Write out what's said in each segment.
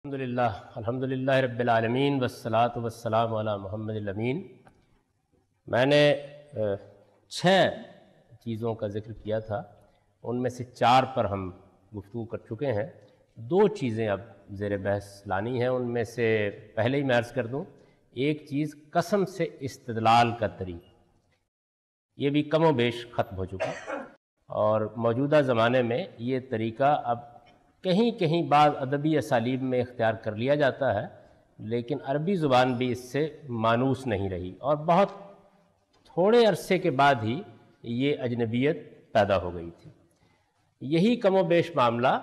الحمدللہ رب العالمین والصلاة والسلام علی محمد الامین۔ میں نے 6 چیزوں کا ذکر کیا تھا، ان میں سے 4 پر ہم گفتگو کر چکے ہیں۔ 2 چیزیں اب زیر بحث لانی ہیں، ان میں سے پہلے ہی میں عرض کر دوں، ایک چیز قسم سے استدلال کا طریقہ، یہ بھی کم و بیش ختم ہو چکا، اور موجودہ زمانے میں یہ طریقہ اب کہیں کہیں بعض ادبی اسالیب میں اختیار کر لیا جاتا ہے، لیکن عربی زبان بھی اس سے مانوس نہیں رہی، اور بہت تھوڑے عرصے کے بعد ہی یہ اجنبیت پیدا ہو گئی تھی۔ یہی کم و بیش معاملہ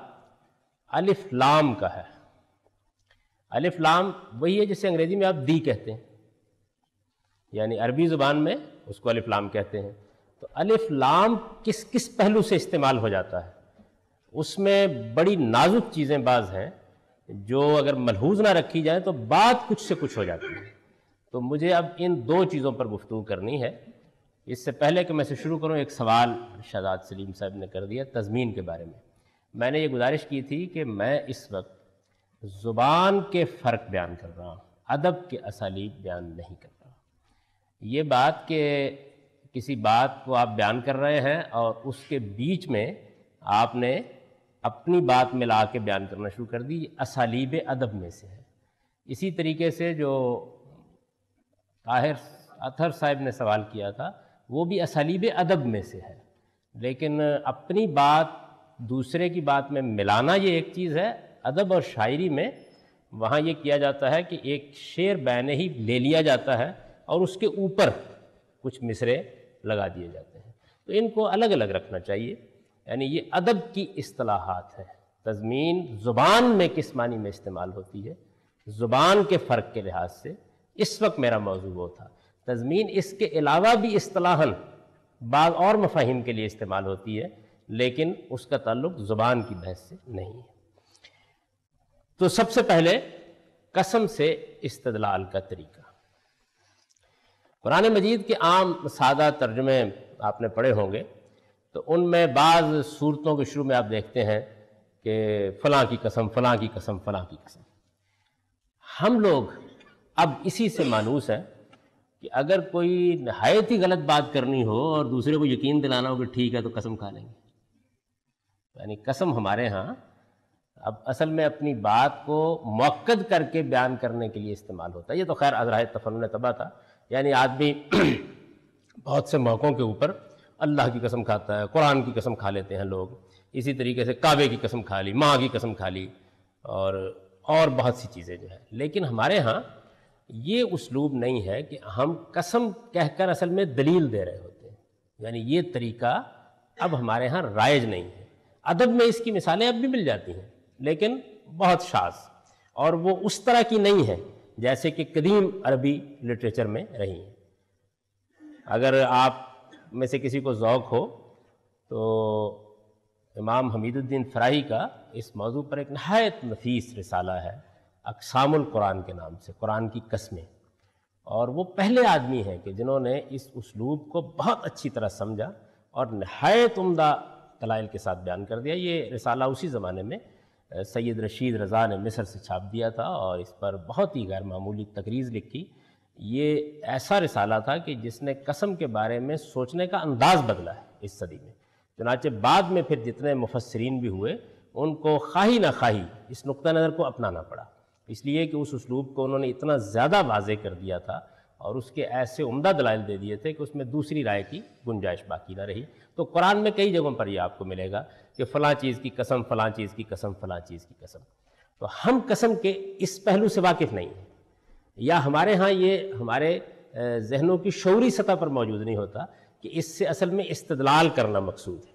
الف لام کا ہے۔ الف لام وہی ہے جسے انگریزی میں آپ دی کہتے ہیں، یعنی عربی زبان میں اس کو الف لام کہتے ہیں۔ تو الف لام کس کس پہلو سے استعمال ہو جاتا ہے؟ اس میں بڑی نازک چیزیں بعض ہیں جو اگر ملحوظ نہ رکھی جائیں تو بات کچھ سے کچھ ہو جاتی ہے۔ تو مجھے اب ان 2 چیزوں پر گفتگو کرنی ہے۔ اس سے پہلے کہ میں سے شروع کروں، ایک سوال شہزاد سلیم صاحب نے کر دیا تضمین کے بارے میں نے یہ گزارش کی تھی کہ میں اس وقت زبان کے فرق بیان کر رہا ہوں، ادب کے اسالیب بیان نہیں کر رہا۔ یہ بات کہ کسی بات کو آپ بیان کر رہے ہیں اور اس کے بیچ میں آپ نے اپنی بات ملا کے بیان کرنا شروع کر دی، یہ اسالیب ادب میں سے ہے۔ اسی طریقے سے جو طاہر اطہر صاحب نے سوال کیا تھا، وہ بھی اسالیب ادب میں سے ہے، لیکن اپنی بات دوسرے کی بات میں ملانا یہ ایک چیز ہے۔ ادب اور شاعری میں وہاں یہ کیا جاتا ہے کہ ایک شعر بین ہی لے لیا جاتا ہے اور اس کے اوپر کچھ مصرے لگا دیے جاتے ہیں، تو ان کو الگ الگ رکھنا چاہیے۔ یعنی یہ ادب کی اصطلاحات ہے۔ تضمین زبان میں کس معنی میں استعمال ہوتی ہے، زبان کے فرق کے لحاظ سے اس وقت میرا موضوع وہ تھا۔ تضمین اس کے علاوہ بھی اصطلاحاً بعض اور مفاہیم کے لیے استعمال ہوتی ہے، لیکن اس کا تعلق زبان کی بحث سے نہیں ہے۔ تو سب سے پہلے قسم سے استدلال کا طریقہ۔ قرآن مجید کے عام سادہ ترجمے آپ نے پڑھے ہوں گے، تو ان میں بعض صورتوں کے شروع میں آپ دیکھتے ہیں کہ فلاں کی قسم، فلاں کی قسم، فلاں کی قسم۔ ہم لوگ اب اسی سے مانوس ہیں کہ اگر کوئی نہایت ہی غلط بات کرنی ہو اور دوسرے کو یقین دلانا ہو کہ ٹھیک ہے تو قسم کھا لیں گے۔ یعنی قسم ہمارے ہاں اب اصل میں اپنی بات کو مؤکد کر کے بیان کرنے کے لیے استعمال ہوتا ہے۔ یہ تو خیر ازرائے تفنن طبع تھا، یعنی آدمی بہت سے موقعوں کے اوپر اللہ کی قسم کھاتا ہے، قرآن کی قسم کھا لیتے ہیں لوگ، اسی طریقے سے کعبے کی قسم کھا لی، ماں کی قسم کھا لی، اور بہت سی چیزیں جو ہیں۔ لیکن ہمارے ہاں یہ اسلوب نہیں ہے کہ ہم قسم کہہ کر اصل میں دلیل دے رہے ہوتے ہیں، یعنی یہ طریقہ اب ہمارے ہاں رائج نہیں ہے۔ ادب میں اس کی مثالیں اب بھی مل جاتی ہیں، لیکن بہت شاذ، اور وہ اس طرح کی نہیں ہے جیسے کہ قدیم عربی لٹریچر میں رہی ہیں۔ اگر آپ میں سے کسی کو ذوق ہو تو امام حمید الدین فراہی کا اس موضوع پر ایک نہایت نفیس رسالہ ہے، اقسام القرآن کے نام سے، قرآن کی قسمیں، اور وہ پہلے آدمی ہیں کہ جنہوں نے اس اسلوب کو بہت اچھی طرح سمجھا اور نہایت عمدہ دلائل کے ساتھ بیان کر دیا۔ یہ رسالہ اسی زمانے میں سید رشید رضا نے مصر سے چھاپ دیا تھا اور اس پر بہت ہی غیر معمولی تقریض لکھی۔ یہ ایسا رسالہ تھا کہ جس نے قسم کے بارے میں سوچنے کا انداز بدلا ہے اس صدی میں۔ چنانچہ بعد میں پھر جتنے مفسرین بھی ہوئے، ان کو خواہی نہ خواہی اس نقطہ نظر کو اپنانا پڑا، اس لیے کہ اس اسلوب کو انہوں نے اتنا زیادہ واضح کر دیا تھا اور اس کے ایسے عمدہ دلائل دے دیے تھے کہ اس میں دوسری رائے کی گنجائش باقی نہ رہی۔ تو قرآن میں کئی جگہوں پر یہ آپ کو ملے گا کہ فلاں چیز کی قسم، فلاں چیز کی قسم، فلاں چیز کی قسم۔ تو ہم قسم کے اس پہلو سے واقف نہیں ہیں، یا ہمارے ہاں یہ ہمارے ذہنوں کی شعوری سطح پر موجود نہیں ہوتا کہ اس سے اصل میں استدلال کرنا مقصود ہے۔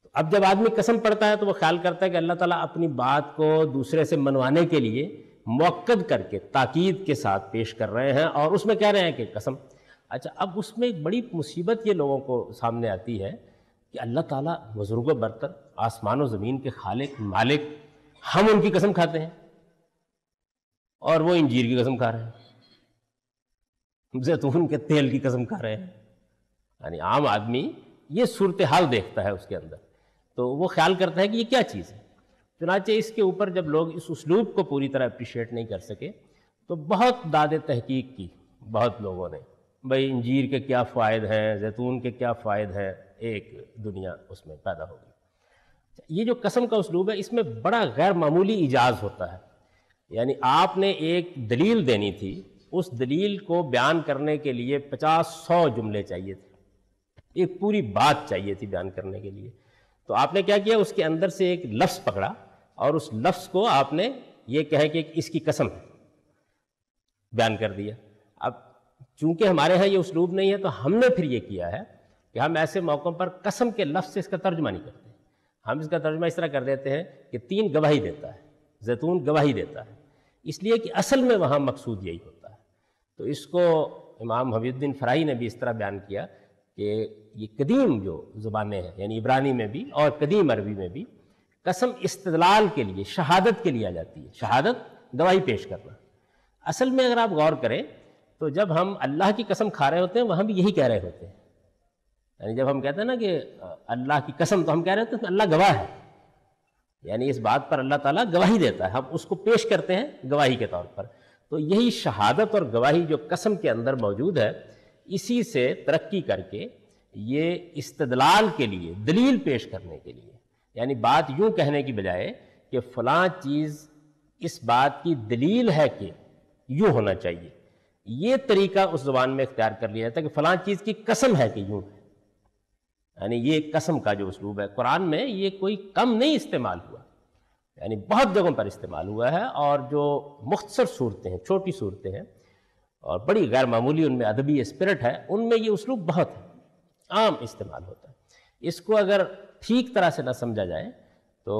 تو اب جب آدمی قسم پڑھتا ہے تو وہ خیال کرتا ہے کہ اللہ تعالیٰ اپنی بات کو دوسرے سے منوانے کے لیے مؤکد کر کے تاکید کے ساتھ پیش کر رہے ہیں، اور اس میں کہہ رہے ہیں کہ قسم۔ اچھا، اب اس میں ایک بڑی مصیبت یہ لوگوں کو سامنے آتی ہے کہ اللہ تعالیٰ بزرگ و برتر، آسمان و زمین کے خالق مالک، ہم ان کی قسم کھاتے ہیں اور وہ انجیر کی قسم کھا رہے ہیں، زیتون کے تیل کی قسم کھا رہے ہیں۔ یعنی عام آدمی یہ صورتحال دیکھتا ہے اس کے اندر، تو وہ خیال کرتا ہے کہ یہ کیا چیز ہے۔ چنانچہ اس کے اوپر جب لوگ اس اسلوب کو پوری طرح اپریشیٹ نہیں کر سکے تو بہت داد تحقیق کی بہت لوگوں نے، بھئی انجیر کے کیا فوائد ہیں، زیتون کے کیا فوائد ہیں، ایک دنیا اس میں پیدا ہوگی۔ یہ جو قسم کا اسلوب ہے اس میں بڑا غیر معمولی ایجاز ہوتا ہے، یعنی آپ نے ایک دلیل دینی تھی، اس دلیل کو بیان کرنے کے لیے 50-100 جملے چاہیے تھے، ایک پوری بات چاہیے تھی بیان کرنے کے لیے، تو آپ نے کیا کیا، اس کے اندر سے ایک لفظ پکڑا اور اس لفظ کو آپ نے یہ کہے کہ اس کی قسم ہے بیان کر دیا۔ اب چونکہ ہمارے ہاں یہ اسلوب نہیں ہے تو ہم نے پھر یہ کیا ہے کہ ہم ایسے موقعوں پر قسم کے لفظ سے اس کا ترجمہ نہیں کرتے، ہم اس کا ترجمہ اس طرح کر دیتے ہیں کہ 3 گواہی دیتا ہے، زیتون گواہی دیتا ہے، اس لیے کہ اصل میں وہاں مقصود یہی ہوتا ہے۔ تو اس کو امام حبیب الدین فرائی نے بھی اس طرح بیان کیا کہ یہ قدیم جو زبانیں ہیں، یعنی عبرانی میں بھی اور قدیم عربی میں بھی قسم استدلال کے لیے، شہادت کے لیے آ جاتی ہے، شہادت گواہی پیش کرنا۔ اصل میں اگر آپ غور کریں تو جب ہم اللہ کی قسم کھا رہے ہوتے ہیں وہاں بھی یہی کہہ رہے ہوتے ہیں، یعنی جب ہم کہتے ہیں نا کہ اللہ کی قسم، تو ہم کہہ رہے ہوتے ہیں کہ اللہ گواہ ہے، یعنی اس بات پر اللہ تعالیٰ گواہی دیتا ہے، ہم اس کو پیش کرتے ہیں گواہی کے طور پر۔ تو یہی شہادت اور گواہی جو قسم کے اندر موجود ہے، اسی سے ترقی کر کے یہ استدلال کے لیے، دلیل پیش کرنے کے لیے، یعنی بات یوں کہنے کی بجائے کہ فلاں چیز اس بات کی دلیل ہے کہ یوں ہونا چاہیے، یہ طریقہ اس زبان میں اختیار کر لیا جاتا ہے کہ فلاں چیز کی قسم ہے کہ یوں ہے، یعنی یہ قسم کا جو اسلوب ہے قرآن میں یہ کوئی کم نہیں استعمال ہوا، یعنی بہت جگہوں پر استعمال ہوا ہے، اور جو مختصر صورتیں ہیں، چھوٹی صورتیں ہیں اور بڑی غیر معمولی ان میں ادبی اسپرٹ ہے، ان میں یہ اسلوب بہت ہے، عام استعمال ہوتا ہے۔ اس کو اگر ٹھیک طرح سے نہ سمجھا جائے تو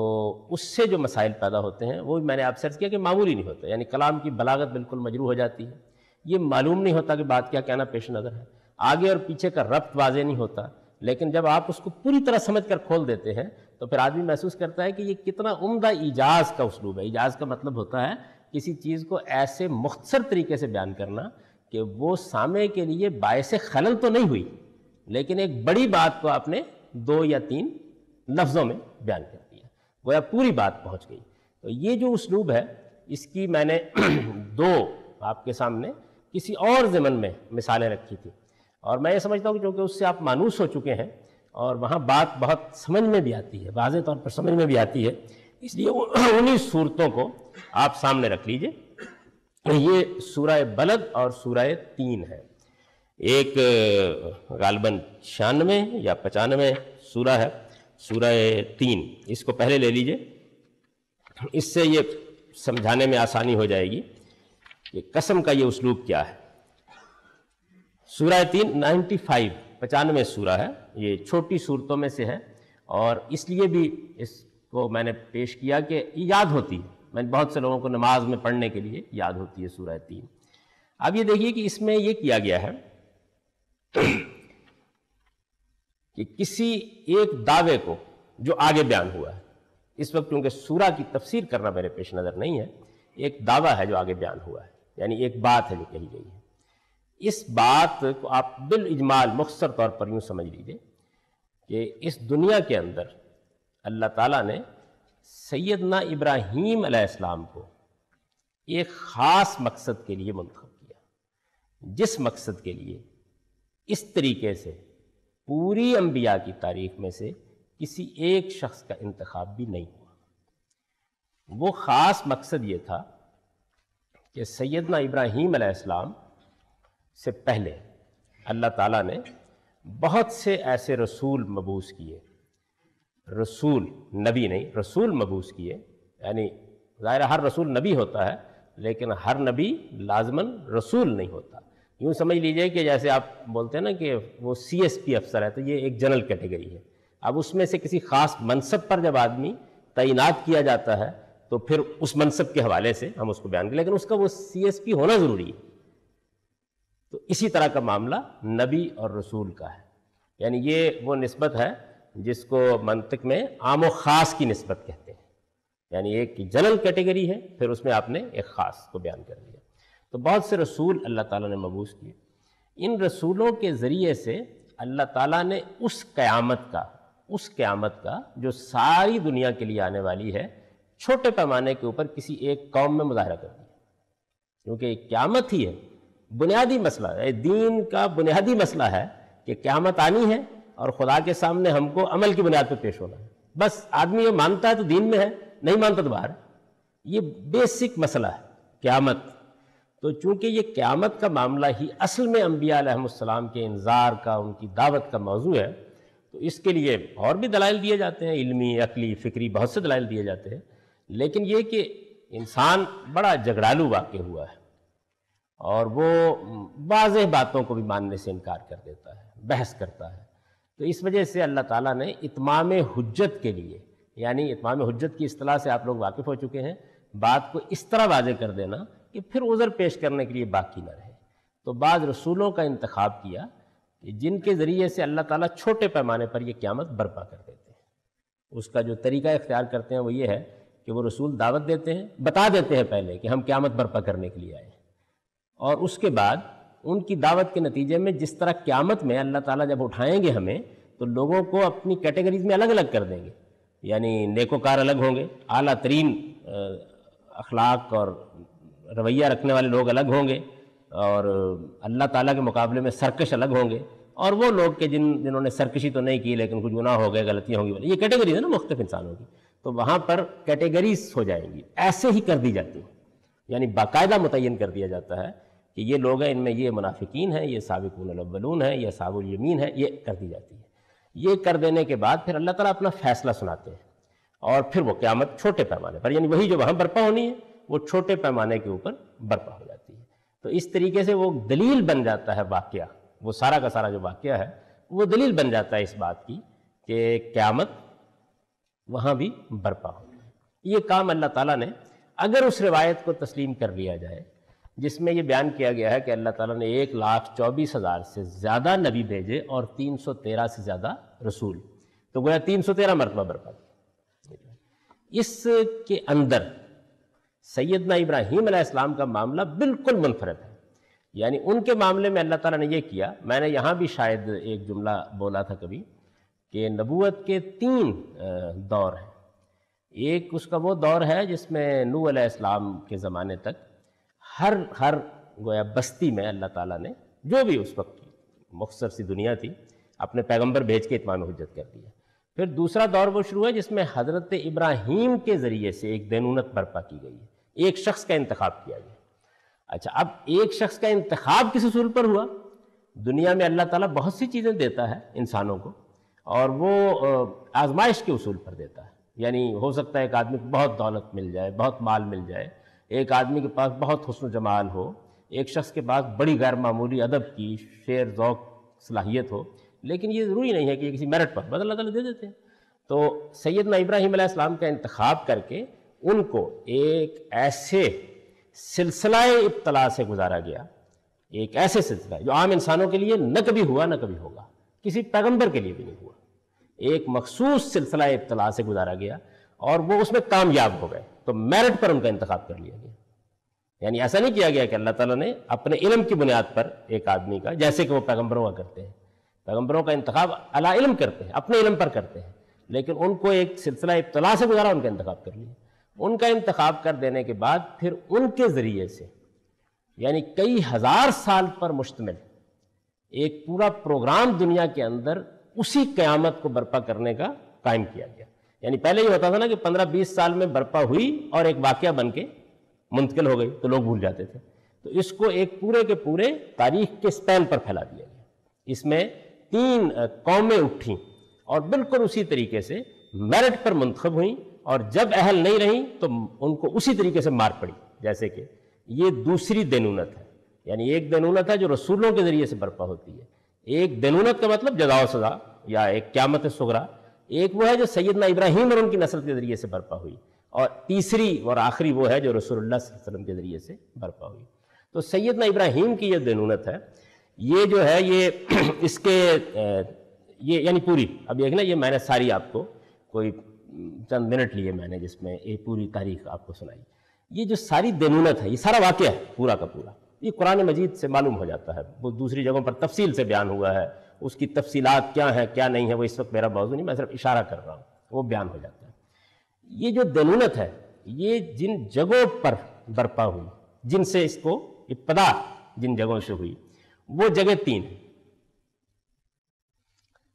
اس سے جو مسائل پیدا ہوتے ہیں وہ بھی میں نے آپ سے عرض کیا کہ معمولی نہیں ہوتا، یعنی کلام کی بلاغت بالکل مجروح ہو جاتی ہے، یہ معلوم نہیں ہوتا کہ بات کیا کہنا پیش نظر ہے، آگے اور پیچھے کا ربط واضح نہیں ہوتا، لیکن جب آپ اس کو پوری طرح سمجھ کر کھول دیتے ہیں تو پھر آدمی محسوس کرتا ہے کہ یہ کتنا عمدہ ایجاز کا اسلوب ہے۔ ایجاز کا مطلب ہوتا ہے کسی چیز کو ایسے مختصر طریقے سے بیان کرنا کہ وہ سامع کے لیے باعث خلل تو نہیں ہوئی، لیکن ایک بڑی بات کو آپ نے 2 یا 3 لفظوں میں بیان کر دیا، گویا پوری بات پہنچ گئی۔ تو یہ جو اسلوب ہے اس کی میں نے 2 آپ کے سامنے کسی اور ضمن میں مثالیں رکھی تھی، اور میں یہ سمجھتا ہوں کہ چونکہ اس سے آپ مانوس ہو چکے ہیں اور وہاں بات بہت سمجھ میں بھی آتی ہے، واضح طور پر سمجھ میں بھی آتی ہے، اس لیے انہی صورتوں کو آپ سامنے رکھ لیجئے۔ یہ سورہ بلد اور سورہ 3 ہے، ایک غالباً 96 یا 95 سورہ ہے، سورہ 3، اس کو پہلے لے لیجئے، اس سے یہ سمجھانے میں آسانی ہو جائے گی کہ قسم کا یہ اسلوب کیا ہے۔ سورہ 3 95 سورہ ہے، یہ چھوٹی صورتوں میں سے ہے، اور اس لیے بھی اس کو میں نے پیش کیا کہ یاد ہوتی ہے، میں بہت سے لوگوں کو نماز میں پڑھنے کے لیے یاد ہوتی ہے سورہ 3۔ اب یہ دیکھیے کہ اس میں یہ کیا گیا ہے کہ کسی ایک دعوے کو جو آگے بیان ہوا ہے، اس وقت کیونکہ سورہ کی تفسیر کرنا میرے پیش نظر نہیں ہے، ایک دعویٰ ہے جو آگے بیان ہوا ہے، یعنی ایک بات ہے جو کہی گئی ہے، اس بات کو آپ بالاجمال مختصر طور پر یوں سمجھ لیجئے کہ اس دنیا کے اندر اللہ تعالیٰ نے سیدنا ابراہیم علیہ السلام کو ایک خاص مقصد کے لیے منتخب کیا، جس مقصد کے لیے اس طریقے سے پوری انبیاء کی تاریخ میں سے کسی ایک شخص کا انتخاب بھی نہیں ہوا۔ وہ خاص مقصد یہ تھا کہ سیدنا ابراہیم علیہ السلام سے پہلے اللہ تعالیٰ نے بہت سے ایسے رسول مبعوث کیے، رسول نبی نہیں، رسول مبعوث کیے، یعنی ظاہر ہر رسول نبی ہوتا ہے لیکن ہر نبی لازماً رسول نہیں ہوتا۔ یوں سمجھ لیجئے کہ جیسے آپ بولتے ہیں نا کہ وہ CSP افسر ہے، تو یہ ایک جنرل کیٹیگری ہے، اب اس میں سے کسی خاص منصب پر جب آدمی تعینات کیا جاتا ہے تو پھر اس منصب کے حوالے سے ہم اس کو بیان کریں، لیکن اس کا وہ CSP ہونا ضروری ہے۔ تو اسی طرح کا معاملہ نبی اور رسول کا ہے، یعنی یہ وہ نسبت ہے جس کو منطق میں عام و خاص کی نسبت کہتے ہیں، یعنی ایک جنرل کیٹیگری ہے پھر اس میں آپ نے ایک خاص کو بیان کر دیا۔ تو بہت سے رسول اللہ تعالیٰ نے مبعوث کیے، ان رسولوں کے ذریعے سے اللہ تعالیٰ نے اس قیامت کا جو ساری دنیا کے لیے آنے والی ہے، چھوٹے پیمانے کے اوپر کسی ایک قوم میں مظاہرہ کر دیا، کیونکہ قیامت ہی ہے بنیادی مسئلہ ہے، دین کا بنیادی مسئلہ ہے کہ قیامت آنی ہے اور خدا کے سامنے ہم کو عمل کی بنیاد پہ پیش ہونا ہے۔ بس آدمی یہ مانتا ہے تو دین میں ہے، نہیں مانتا تو باہر ہے۔ یہ بیسک مسئلہ ہے قیامت۔ تو چونکہ یہ قیامت کا معاملہ ہی اصل میں انبیاء علیہ السلام کے انذار کا، ان کی دعوت کا موضوع ہے، تو اس کے لیے اور بھی دلائل دیے جاتے ہیں، علمی، عقلی، فکری، بہت سے دلائل دیے جاتے ہیں، لیکن یہ کہ انسان بڑا جھگڑالو واقع ہوا ہے اور وہ واضح باتوں کو بھی ماننے سے انکار کر دیتا ہے، بحث کرتا ہے۔ تو اس وجہ سے اللہ تعالیٰ نے اتمام حجت کے لیے، یعنی اتمام حجت کی اصطلاح سے آپ لوگ واقف ہو چکے ہیں، بات کو اس طرح واضح کر دینا کہ پھر عذر پیش کرنے کے لیے باقی نہ رہے، تو بعض رسولوں کا انتخاب کیا کہ جن کے ذریعے سے اللہ تعالیٰ چھوٹے پیمانے پر یہ قیامت برپا کر دیتے ہیں۔ اس کا جو طریقہ اختیار کرتے ہیں وہ یہ ہے کہ وہ رسول دعوت دیتے ہیں، بتا دیتے ہیں پہلے کہ ہم قیامت برپا کرنے کے لیے آئے ہیں، اور اس کے بعد ان کی دعوت کے نتیجے میں جس طرح قیامت میں اللہ تعالیٰ جب اٹھائیں گے ہمیں تو لوگوں کو اپنی کیٹیگریز میں الگ الگ کر دیں گے، یعنی نیکوکار الگ ہوں گے، اعلیٰ ترین اخلاق اور رویہ رکھنے والے لوگ الگ ہوں گے، اور اللہ تعالیٰ کے مقابلے میں سرکش الگ ہوں گے، اور وہ لوگ کہ جنہوں نے سرکشی تو نہیں کی لیکن کچھ گناہ ہو گئے، غلطیاں ہوں گی، یہ کیٹیگریز ہے نا مختلف انسانوں کی، تو وہاں پر کیٹیگریز ہو جائیں گی، ایسے ہی کر دی جاتی ہیں، یعنی باقاعدہ متعین کر دیا جاتا ہے کہ یہ لوگ ہیں، ان میں یہ منافقین ہیں، یہ سابقون الاولون ہیں، یہ اصحاب الیمین ہیں، یہ کر دی جاتی ہے۔ یہ کر دینے کے بعد پھر اللہ تعالیٰ اپنا فیصلہ سناتے ہیں، اور پھر وہ قیامت چھوٹے پیمانے پر، یعنی وہی جو وہاں برپا ہونی ہے وہ چھوٹے پیمانے کے اوپر برپا ہو جاتی ہے۔ تو اس طریقے سے وہ دلیل بن جاتا ہے واقعہ، وہ سارا کا سارا جو واقعہ ہے وہ دلیل بن جاتا ہے اس بات کی کہ قیامت وہاں بھی برپا ہو۔ یہ کام اللہ تعالیٰ نے، اگر اس روایت کو تسلیم کر لیا جائے جس میں یہ بیان کیا گیا ہے کہ اللہ تعالیٰ نے 1,24,000 سے زیادہ نبی بھیجے اور 313 سے زیادہ رسول، تو گویا 313 مرتبہ برپا کیا۔ اس کے اندر سیدنا ابراہیم علیہ السلام کا معاملہ بالکل منفرد ہے، یعنی ان کے معاملے میں اللہ تعالیٰ نے یہ کیا، میں نے یہاں بھی شاید ایک جملہ بولا تھا کبھی کہ نبوت کے 3 دور ہیں۔ ایک اس کا وہ دور ہے جس میں نوح علیہ السلام کے زمانے تک ہر گویا بستی میں اللہ تعالیٰ نے جو بھی اس وقت مختصر سی دنیا تھی اپنے پیغمبر بھیج کے اتمام حجت کر دیا۔ پھر دوسرا دور وہ شروع ہے جس میں حضرت ابراہیم کے ذریعے سے ایک دینونت برپا کی گئی ہے، ایک شخص کا انتخاب کیا گیا۔ اچھا، اب ایک شخص کا انتخاب کس اصول پر ہوا؟ دنیا میں اللہ تعالیٰ بہت سی چیزیں دیتا ہے انسانوں کو، اور وہ آزمائش کے اصول پر دیتا ہے، یعنی ہو سکتا ہے ایک آدمی کو بہت دولت مل جائے، بہت مال مل جائے، ایک آدمی کے پاس بہت حسن و جمال ہو، ایک شخص کے پاس بڑی غیر معمولی ادب کی شعر ذوق صلاحیت ہو، لیکن یہ ضروری نہیں ہے کہ یہ کسی میرٹ پر، بس اللہ تعالیٰ دے دیتے ہیں۔ تو سیدنا ابراہیم علیہ السلام کا انتخاب کر کے ان کو ایک ایسے سلسلہ ابتلا سے گزارا گیا، ایک ایسے سلسلہ جو عام انسانوں کے لیے نہ کبھی ہوا نہ کبھی ہوگا، کسی پیغمبر کے لیے بھی نہیں ہوا، ایک مخصوص سلسلہ ابتلا سے گزارا گیا اور وہ اس میں کامیاب ہو گئے، تو میرٹ پر ان کا انتخاب کر لیا گیا۔ یعنی ایسا نہیں کیا گیا کہ اللہ تعالیٰ نے اپنے علم کی بنیاد پر ایک آدمی کا، جیسے کہ وہ پیغمبروں کا کرتے ہیں، پیغمبروں کا انتخاب علی علم کرتے ہیں، اپنے علم پر کرتے ہیں، لیکن ان کو ایک سلسلہ ابتلا سے گزارا، ان کا انتخاب کر لیا۔ ان کا انتخاب کر دینے کے بعد پھر ان کے ذریعے سے یعنی کئی ہزار سال پر مشتمل ایک پورا پروگرام دنیا کے اندر اسی قیامت کو برپا کرنے کا قائم کیا گیا۔ یعنی پہلے یہ ہوتا تھا نا کہ 15-20 سال میں برپا ہوئی اور ایک واقعہ بن کے منتقل ہو گئی تو لوگ بھول جاتے تھے، تو اس کو ایک پورے کے پورے تاریخ کے سپین پر پھیلا دیا گیا۔ اس میں 3 قومیں اٹھیں اور بالکل اسی طریقے سے میرٹ پر منتخب ہوئیں، اور جب اہل نہیں رہیں تو ان کو اسی طریقے سے مار پڑی۔ جیسے کہ یہ دوسری دینونت ہے، یعنی ایک دینونت ہے جو رسولوں کے ذریعے سے برپا ہوتی ہے، ایک دینونت کا مطلب جزا و سزا یا ایک قیامت صغریٰ، ایک وہ ہے جو سیدنا ابراہیم اور ان کی نسل کے ذریعے سے برپا ہوئی، اور تیسری اور آخری وہ ہے جو رسول اللہ صلی اللہ علیہ وسلم کے ذریعے سے برپا ہوئی۔ تو سیدنا ابراہیم کی یہ دینونت ہے، یہ جو ہے یہ اس کے یہ یعنی پوری، اب دیکھنا یہ میں نے ساری آپ کو کوئی چند منٹ لیے میں نے جس میں ایک پوری تاریخ آپ کو سنائی۔ یہ جو ساری دینونت ہے، یہ سارا واقعہ ہے پورا کا پورا، یہ قرآن مجید سے معلوم ہو جاتا ہے، وہ دوسری جگہوں پر تفصیل سے بیان ہوا ہے، اس کی تفصیلات کیا ہیں کیا نہیں ہے وہ اس وقت میرا موضوع نہیں، میں صرف اشارہ کر رہا ہوں، وہ بیان ہو جاتا ہے۔ یہ جو دینونت ہے یہ جن جگہوں پر برپا ہوئی، جن سے اس کو ابتدا جن جگہوں سے ہوئی، وہ جگہ 3 ہیں۔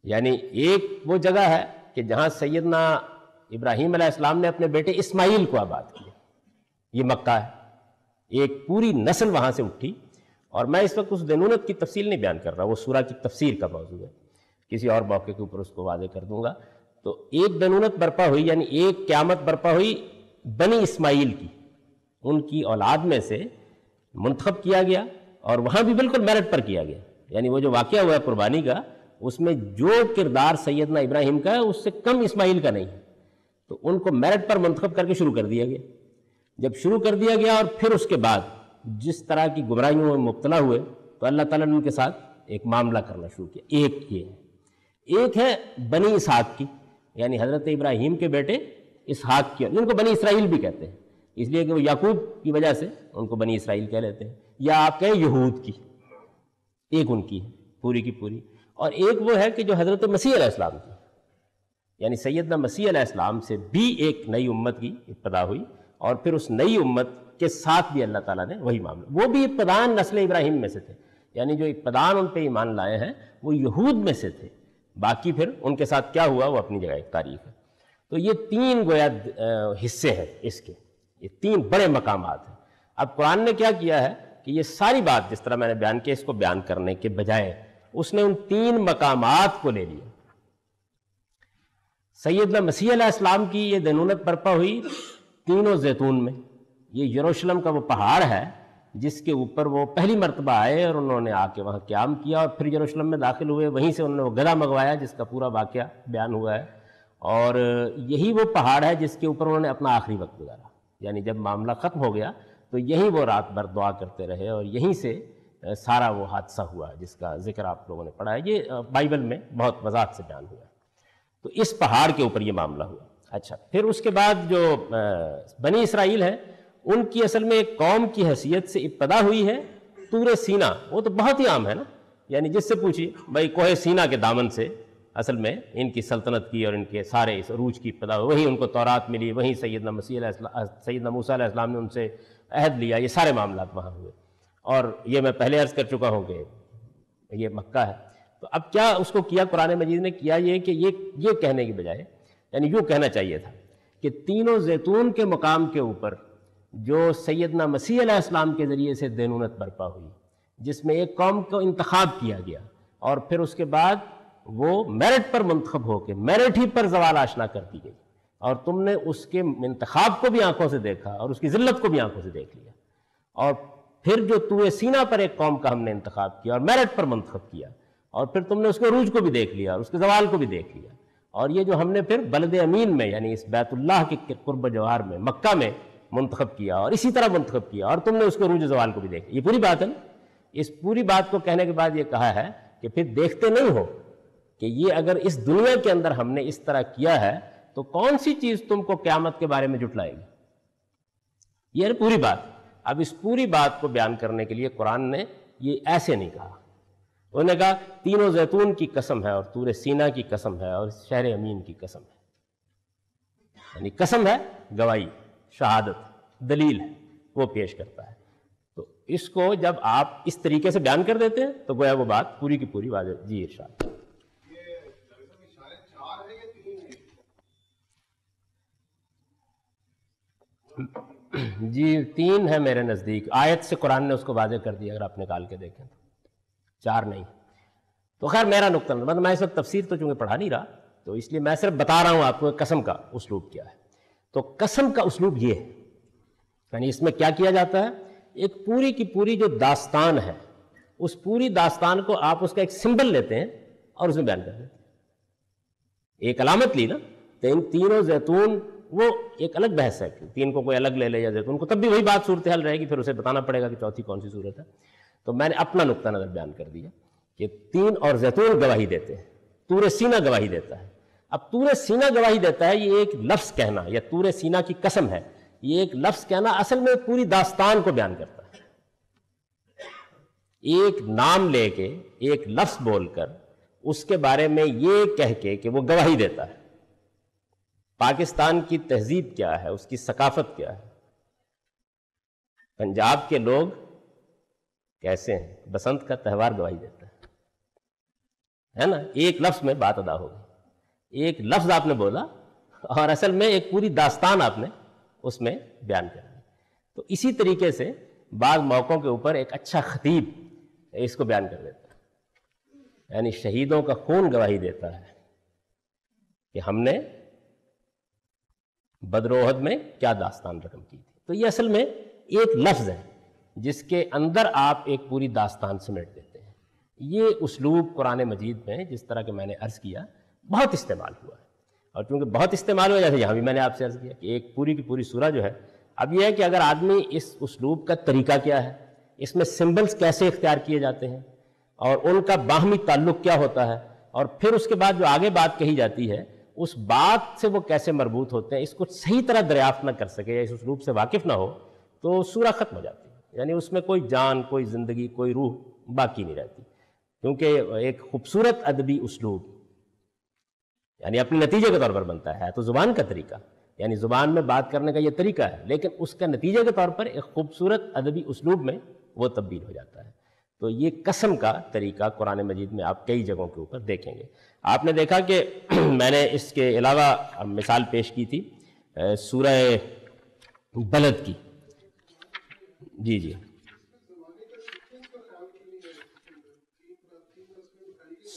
یعنی ایک وہ جگہ ہے کہ جہاں سیدنا ابراہیم علیہ السلام نے اپنے بیٹے اسماعیل کو آباد کیا، یہ مکہ ہے، ایک پوری نسل وہاں سے اٹھی۔ اور میں اس وقت اس دینونت کی تفصیل نہیں بیان کر رہا، وہ سورہ کی تفسیر کا موضوع ہے، کسی اور موقع کے اوپر اس کو واضح کر دوں گا۔ تو ایک دینونت برپا ہوئی، یعنی ایک قیامت برپا ہوئی بنی اسماعیل کی، ان کی اولاد میں سے منتخب کیا گیا، اور وہاں بھی بالکل میرٹ پر کیا گیا۔ یعنی وہ جو واقعہ ہوا ہے قربانی کا، اس میں جو کردار سیدنا ابراہیم کا ہے اس سے کم اسماعیل کا نہیں ہے، تو ان کو میرٹ پر منتخب کر کے شروع کر دیا گیا۔ جب شروع کر دیا گیا اور پھر اس کے بعد جس طرح کی گمراہیوں میں مبتلا ہوئے، تو اللہ تعالیٰ نے ان کے ساتھ ایک معاملہ کرنا شروع کیا۔ ایک یہ ہے، ایک ہے بنی اسحاق کی، یعنی حضرت ابراہیم کے بیٹے اسحاق کی، جن کو بنی اسرائیل بھی کہتے ہیں، اس لیے کہ وہ یعقوب کی وجہ سے ان کو بنی اسرائیل کہہ لیتے ہیں، یا آپ کہیں یہود کی۔ ایک ان کی ہے پوری کی پوری، اور ایک وہ ہے کہ جو حضرت مسیح علیہ السلام کی، یعنی سیدنا مسیح علیہ السلام سے بھی ایک نئی امت کی ابتدا ہوئی، اور پھر اس نئی امت کے ساتھ بھی اللہ تعالیٰ نے وہی معاملہ، وہ بھی ابتداً نسل ابراہیم میں سے تھے، یعنی جو ابتداً ان پہ ایمان لائے ہیں وہ یہود میں سے تھے، باقی پھر ان کے ساتھ کیا ہوا وہ اپنی جگہ ایک تاریخ ہے۔ تو یہ 3 گویا حصے ہیں اس کے، یہ 3 بڑے مقامات ہیں۔ اب قرآن نے کیا کیا ہے کہ یہ ساری بات جس طرح میں نے بیان کیا، اس کو بیان کرنے کے بجائے اس نے ان 3 مقامات کو لے لیا۔ سیدنا مسیح علیہ السلام کی یہ دینونت برپا ہوئی تینوں زیتون میں، یہ یروشلم کا وہ پہاڑ ہے جس کے اوپر وہ پہلی مرتبہ آئے اور انہوں نے آ کے وہاں قیام کیا، اور پھر یروشلم میں داخل ہوئے، وہیں سے انہوں نے وہ گدھا منگوایا جس کا پورا واقعہ بیان ہوا ہے، اور یہی وہ پہاڑ ہے جس کے اوپر انہوں نے اپنا آخری وقت گزارا۔ یعنی جب معاملہ ختم ہو گیا تو یہیں وہ رات بھر دعا کرتے رہے، اور یہیں سے سارا وہ حادثہ ہوا جس کا ذکر آپ لوگوں نے پڑھا ہے، یہ بائبل میں بہت وضاحت سے بیان ہوا ہے۔ تو اس پہاڑ کے اوپر یہ معاملہ ہوا۔ اچھا، پھر اس کے بعد جو بنی اسرائیل ہے، ان کی اصل میں ایک قوم کی حیثیت سے ابتدا ہوئی ہے طور سینا، وہ تو بہت ہی عام ہے نا، یعنی جس سے پوچھیے بھائی کوہ سینا کے دامن سے اصل میں ان کی سلطنت کی اور ان کے سارے اس عروج کی ابتدا ہوئی، وہیں ان کو تورات ملی، وہیں سیدنا موسیٰ علیہ السلام نے ان سے عہد لیا، یہ سارے معاملات وہاں ہوئے۔ اور یہ میں پہلے عرض کر چکا ہوں کہ یہ مکہ ہے۔ تو اب کیا اس کو کیا قرآن مجید نے کیا، یہ کہ یہ کہنے کی بجائے، یعنی یوں کہنا چاہیے تھا کہ تینوں زیتون کے مقام کے اوپر جو سیدنا مسیح علیہ السلام کے ذریعے سے دینونت برپا ہوئی، جس میں ایک قوم کو انتخاب کیا گیا، اور پھر اس کے بعد وہ میرٹ پر منتخب ہو کے میرٹ ہی پر زوال آشنا کر دی گئی، اور تم نے اس کے انتخاب کو بھی آنکھوں سے دیکھا اور اس کی ذلت کو بھی آنکھوں سے دیکھ لیا، اور پھر جو طور سینا پر ایک قوم کا ہم نے انتخاب کیا اور میرٹ پر منتخب کیا، اور پھر تم نے اس کے عروج کو بھی دیکھ لیا اور اس کے زوال کو بھی دیکھ لیا، اور یہ جو ہم نے پھر بلد امین میں یعنی اس بیت اللہ کے قرب جوار میں مکہ میں منتخب کیا اور اسی طرح منتخب کیا، اور تم نے اس کے عروج و زوال کو بھی دیکھ لیا، یہ پوری بات ہے نا۔ اس پوری بات کو کہنے کے بعد یہ کہا ہے کہ پھر دیکھتے نہیں ہو کہ یہ اگر اس دنیا کے اندر ہم نے اس طرح کیا ہے تو کون سی چیز تم کو قیامت کے بارے میں جھٹلائے گی، یہ ہے پوری بات۔ اب اس پوری بات کو بیان کرنے کے لیے قرآن نے یہ ایسے نہیں کہا، انہوں نے کہا تینوں زیتون کی قسم ہے اور طور سینا کی قسم ہے اور شہر امین کی قسم ہے، یعنی قسم ہے، گواہی، شہادت، دلیل ہے، وہ پیش کرتا ہے۔ تو اس کو جب آپ اس طریقے سے بیان کر دیتے ہیں تو گویا وہ بات پوری کی پوری واضح۔ جی ارشاد۔ جی 3 ہے میرے نزدیک، آیت سے قرآن نے اس کو واضح کر دیا، اگر آپ نکال کے دیکھیں تو 4 نہیں۔ تو خیر میرا نقطہ مطلب میں اس وقت تفسیر تو چونکہ پڑھا نہیں رہا، تو اس لیے میں صرف بتا رہا ہوں آپ کو قسم کا اسلوب کیا ہے۔ تو قسم کا اسلوب یہ ہے، یعنی اس میں کیا کیا جاتا ہے، ایک پوری کی پوری جو داستان ہے، اس پوری داستان کو آپ اس کا ایک سمبل لیتے ہیں اور اس میں بیان کرتے ہیں۔ ایک علامت لی نا، تو ان تینوں زیتون وہ ایک الگ بحث ہے، 3 کو کوئی الگ لے لے یا زیتون کو، تب بھی وہی بات صورتحال رہے گی، پھر اسے بتانا پڑے گا کہ چوتھی کون سی صورت ہے۔ تو میں نے اپنا نقطہ نظر بیان کر دیا کہ 3 اور زیتون گواہی دیتے ہیں، طور سینا گواہی دیتا ہے۔ اب طور سینا گواہی دیتا ہے، یہ ایک لفظ کہنا یا طور سینا کی قسم ہے، یہ ایک لفظ کہنا اصل میں پوری داستان کو بیان کرتا ہے۔ ایک نام لے کے، ایک لفظ بول کر، اس کے بارے میں یہ کہہ کے کہ وہ گواہی دیتا ہے، پاکستان کی تہذیب کیا ہے، اس کی ثقافت کیا ہے، پنجاب کے لوگ کیسے ہیں، بسنت کا تہوار گواہی دیتا ہے نا. ایک لفظ میں بات ادا ہوگی، ایک لفظ آپ نے بولا اور اصل میں ایک پوری داستان آپ نے اس میں بیان کر دی. تو اسی طریقے سے بعض موقعوں کے اوپر ایک اچھا خطیب اس کو بیان کر دیتا ہے، یعنی شہیدوں کا خون گواہی دیتا ہے کہ ہم نے بدر و احد میں کیا داستان رقم کی تھی. تو یہ اصل میں ایک لفظ ہے جس کے اندر آپ ایک پوری داستان سمیٹ دیتے ہیں. یہ اسلوب قرآن مجید میں جس طرح کہ میں نے عرض کیا بہت استعمال ہوا ہے، اور چونکہ بہت استعمال ہوا جیسے یہاں بھی میں نے آپ سے عرض کیا کہ ایک پوری کی پوری سورہ جو ہے. اب یہ ہے کہ اگر آدمی اس اسلوب کا طریقہ کیا ہے، اس میں سمبلز کیسے اختیار کیے جاتے ہیں اور ان کا باہمی تعلق کیا ہوتا ہے، اور پھر اس کے بعد جو آگے بات کہی جاتی ہے اس بات سے وہ کیسے مربوط ہوتے ہیں، اس کو صحیح طرح دریافت نہ کر سکے یا اس اسلوب سے واقف نہ ہو تو سورہ ختم ہو جاتی ہے. یعنی اس میں کوئی جان، کوئی زندگی، کوئی روح باقی نہیں رہتی، کیونکہ ایک خوبصورت ادبی اسلوب یعنی اپنے نتیجے کے طور پر بنتا ہے. تو زبان کا طریقہ یعنی زبان میں بات کرنے کا یہ طریقہ ہے، لیکن اس کا نتیجے کے طور پر ایک خوبصورت ادبی اسلوب میں وہ تبدیل ہو جاتا ہے. تو یہ قسم کا طریقہ قرآن مجید میں آپ کئی جگہوں کے اوپر دیکھیں گے. آپ نے دیکھا کہ میں نے اس کے علاوہ مثال پیش کی تھی سورہ بلد کی. جی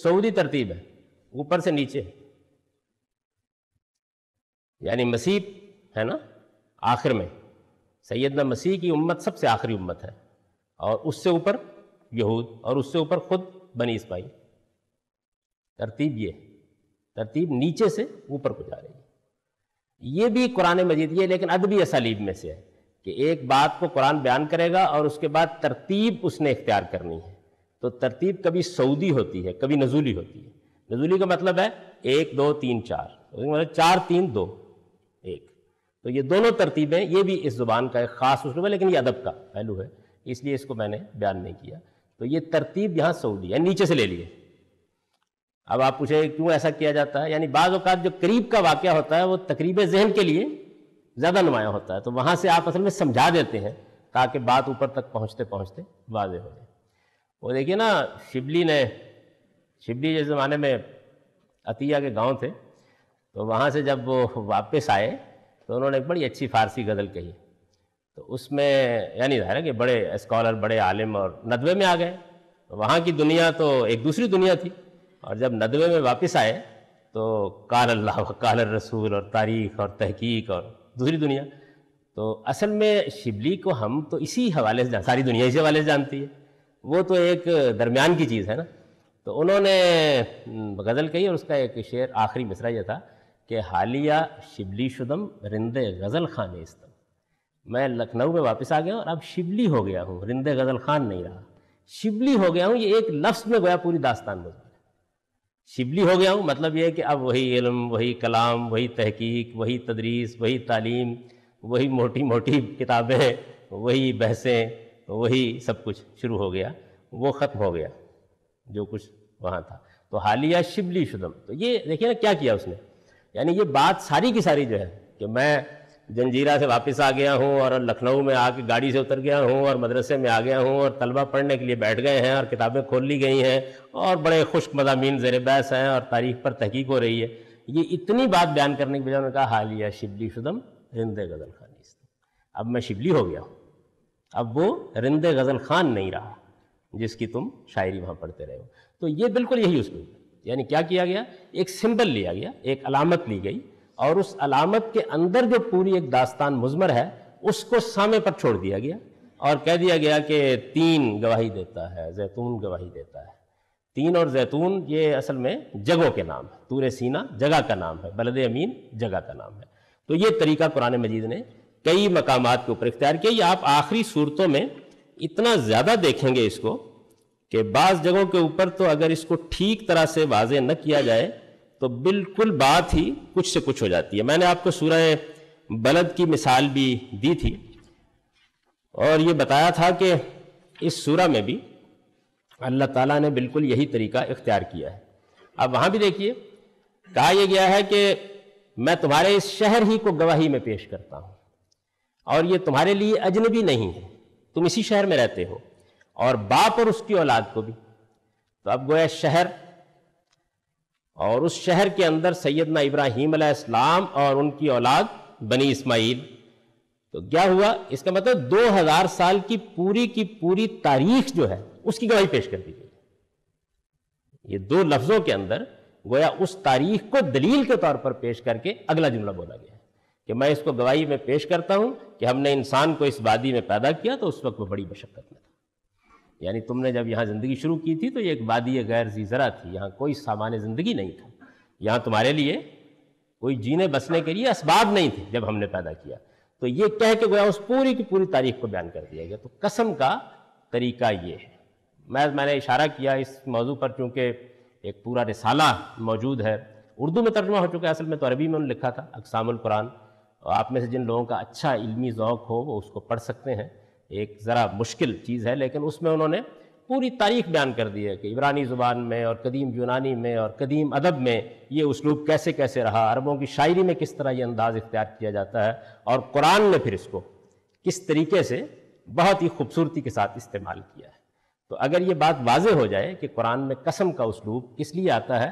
سعودی ترتیب ہے، اوپر سے نیچے، یعنی مسیح ہے نا آخر میں، سیدنا مسیح کی امت سب سے آخری امت ہے، اور اس سے اوپر یہود، اور اس سے اوپر خود بنی اسماعیل. ترتیب یہ، ترتیب نیچے سے اوپر کو جا رہی ہے. یہ بھی قرآن مجید یہ لیکن ادبی اسالیب میں سے ہے کہ ایک بات کو قرآن بیان کرے گا اور اس کے بعد ترتیب اس نے اختیار کرنی ہے. تو ترتیب کبھی سعودی ہوتی ہے، کبھی نزولی ہوتی ہے. نزولی کا مطلب ہے 1 2 3 4، 4 3 2 1. تو یہ دونوں ترتیبیں، یہ بھی اس زبان کا ایک خاص اسلوب ہے، لیکن یہ ادب کا پہلو ہے، اس لیے اس کو میں نے بیان نہیں کیا. تو یہ ترتیب یہاں سعودی ہے، نیچے سے لے لیے. اب آپ پوچھیں کیوں ایسا کیا جاتا ہے، یعنی بعض اوقات جو قریب کا واقعہ ہوتا ہے وہ تقریب ذہن کے لیے زیادہ نمایاں ہوتا ہے، تو وہاں سے آپ اصل میں سمجھا دیتے ہیں تاکہ بات اوپر تک پہنچتے پہنچتے واضح ہو جائے. وہ دیکھیے نا شبلی جس زمانے میں عطیہ کے گاؤں تھے، تو وہاں سے جب وہ واپس آئے تو انہوں نے ایک بڑی اچھی فارسی غزل کہی. تو اس میں یعنی ظاہر ہے کہ بڑے اسکالر، بڑے عالم اور ندوے میں آ گئے. وہاں کی دنیا تو ایک دوسری دنیا تھی، اور جب ندوے میں واپس آئے تو قال اللہ و قال الرسول اور تاریخ اور تحقیق اور دوسری دنیا. تو اصل میں شبلی کو ہم تو اسی حوالے سے ساری دنیا اسی حوالے سے جانتی ہے، وہ تو ایک درمیان کی چیز ہے نا. تو انہوں نے غزل کہی، اور اس کا ایک شعر آخری مصرع یہ تھا کہ حالیہ شبلی شدم رند غزل خان استم. میں لکھنؤ میں واپس آ گیا ہوں اور اب شبلی ہو گیا ہوں، رند غزل خان نہیں رہا، شبلی ہو گیا ہوں. یہ ایک لفظ میں گویا پوری داستان میں شبلی ہو گیا ہوں، مطلب یہ ہے کہ اب وہی علم، وہی کلام، وہی تحقیق، وہی تدریس، وہی تعلیم، وہی موٹی موٹی کتابیں، وہی بحثیں، وہی سب کچھ شروع ہو گیا. وہ ختم ہو گیا جو کچھ وہاں تھا. تو حالیہ شبلی شدم. تو یہ دیکھیے نا کیا کیا اس نے، یعنی یہ بات ساری کی ساری جو ہے کہ میں جنجیرہ سے واپس آ گیا ہوں اور لکھنؤ میں آ کے گاڑی سے اتر گیا ہوں اور مدرسے میں آ گیا ہوں اور طلبہ پڑھنے کے لیے بیٹھ گئے ہیں اور کتابیں کھول لی گئی ہیں اور بڑے خشک مضامین زیر بحث ہیں اور تاریخ پر تحقیق ہو رہی ہے. یہ اتنی بات بیان کرنے کے بجائے انہوں نے کہا حالیہ شبلی شدم رند غزل خان. اب میں شبلی ہو گیا ہوں، اب وہ رند غزل خان نہیں رہا جس کی تم شاعری وہاں پڑھتے رہے ہو. تو یہ بالکل یہی اسلوب ہے. یعنی کیا کیا گیا، ایک سمبل لیا گیا، ایک علامت لی گئی، اور اس علامت کے اندر جو پوری ایک داستان مضمر ہے اس کو سامنے پر چھوڑ دیا گیا اور کہہ دیا گیا کہ 3 گواہی دیتا ہے، زیتون گواہی دیتا ہے. 3 اور زیتون یہ اصل میں جگہوں کے نام ہے. طور سینا جگہ کا نام ہے، بلد امین جگہ کا نام ہے. تو یہ طریقہ قرآن مجید نے کئی مقامات کے اوپر اختیار کیا. یہ آپ آخری صورتوں میں اتنا زیادہ دیکھیں گے اس کو کہ بعض جگہوں کے اوپر تو اگر اس کو ٹھیک طرح سے واضح نہ کیا جائے تو بالکل بات ہی کچھ سے کچھ ہو جاتی ہے. میں نے آپ کو سورہ بلد کی مثال بھی دی تھی اور یہ بتایا تھا کہ اس سورہ میں بھی اللہ تعالیٰ نے بالکل یہی طریقہ اختیار کیا ہے. اب وہاں بھی دیکھیے کہا یہ گیا ہے کہ میں تمہارے اس شہر ہی کو گواہی میں پیش کرتا ہوں، اور یہ تمہارے لیے اجنبی نہیں ہے، تم اسی شہر میں رہتے ہو، اور باپ اور اس کی اولاد کو بھی۔ تو اب گویا شہر، اور اس شہر کے اندر سیدنا ابراہیم علیہ السلام اور ان کی اولاد بنی اسماعیل، تو کیا ہوا؟ اس کا مطلب 2000 سال کی پوری تاریخ جو ہے اس کی گواہی پیش کر دی گئی۔ یہ دو لفظوں کے اندر گویا اس تاریخ کو دلیل کے طور پر پیش کر کے اگلا جملہ بولا گیا ہے کہ میں اس کو گواہی میں پیش کرتا ہوں کہ ہم نے انسان کو اس وادی میں پیدا کیا تو اس وقت وہ بڑی مشقت میں تھا۔ یعنی تم نے جب یہاں زندگی شروع کی تھی تو یہ ایک وادی غیر ذی زرع تھی، یہاں کوئی سامان زندگی نہیں تھا، یہاں تمہارے لیے کوئی جینے بسنے کے لیے اسباب نہیں تھے جب ہم نے پیدا کیا۔ تو یہ کہہ کے گویا اس پوری کی پوری تاریخ کو بیان کر دیا گیا۔ تو قسم کا طریقہ یہ ہے۔ میں نے اشارہ کیا اس موضوع پر، چونکہ ایک پورا رسالہ موجود ہے، اردو میں ترجمہ ہو چکا ہے، اصل میں تو عربی میں انہوں نے لکھا تھا، اقسام القرآن۔ اور آپ میں سے جن لوگوں کا اچھا علمی ذوق ہو وہ اس کو پڑھ سکتے ہیں، ایک ذرا مشکل چیز ہے، لیکن اس میں انہوں نے پوری تاریخ بیان کر دی ہے کہ عبرانی زبان میں اور قدیم یونانی میں اور قدیم ادب میں یہ اسلوب کیسے کیسے رہا، عربوں کی شاعری میں کس طرح یہ انداز اختیار کیا جاتا ہے، اور قرآن نے پھر اس کو کس طریقے سے بہت ہی خوبصورتی کے ساتھ استعمال کیا ہے۔ تو اگر یہ بات واضح ہو جائے کہ قرآن میں قسم کا اسلوب کس لیے آتا ہے،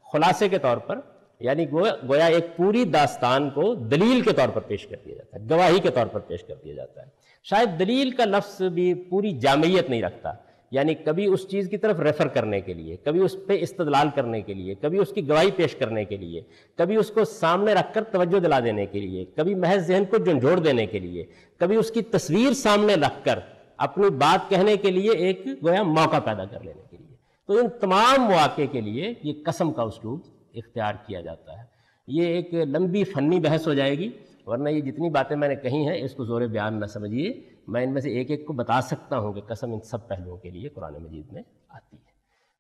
خلاصے کے طور پر یعنی گویا ایک پوری داستان کو دلیل کے طور پر پیش کر دیا جاتا ہے، گواہی کے طور پر پیش کر دیا جاتا ہے۔ شاید دلیل کا لفظ بھی پوری جامعیت نہیں رکھتا، یعنی کبھی اس چیز کی طرف ریفر کرنے کے لیے، کبھی اس پہ استدلال کرنے کے لیے، کبھی اس کی گواہی پیش کرنے کے لیے، کبھی اس کو سامنے رکھ کر توجہ دلا دینے کے لیے، کبھی محض ذہن کو جھنجھوڑ دینے کے لیے، کبھی اس کی تصویر سامنے رکھ کر اپنی بات کہنے کے لیے ایک گویا موقع پیدا کر لینے کے لیے۔ تو ان تمام مواقع کے لیے یہ قسم کا اسلوب اختیار کیا جاتا ہے۔ یہ ایک لمبی فنی بحث ہو جائے گی، ورنہ یہ جتنی باتیں میں نے کہی ہیں اس کو زور بیان نہ سمجھیے، میں ان میں سے ایک ایک کو بتا سکتا ہوں کہ قسم ان سب پہلوؤں کے لیے قرآن مجید میں آتی ہے۔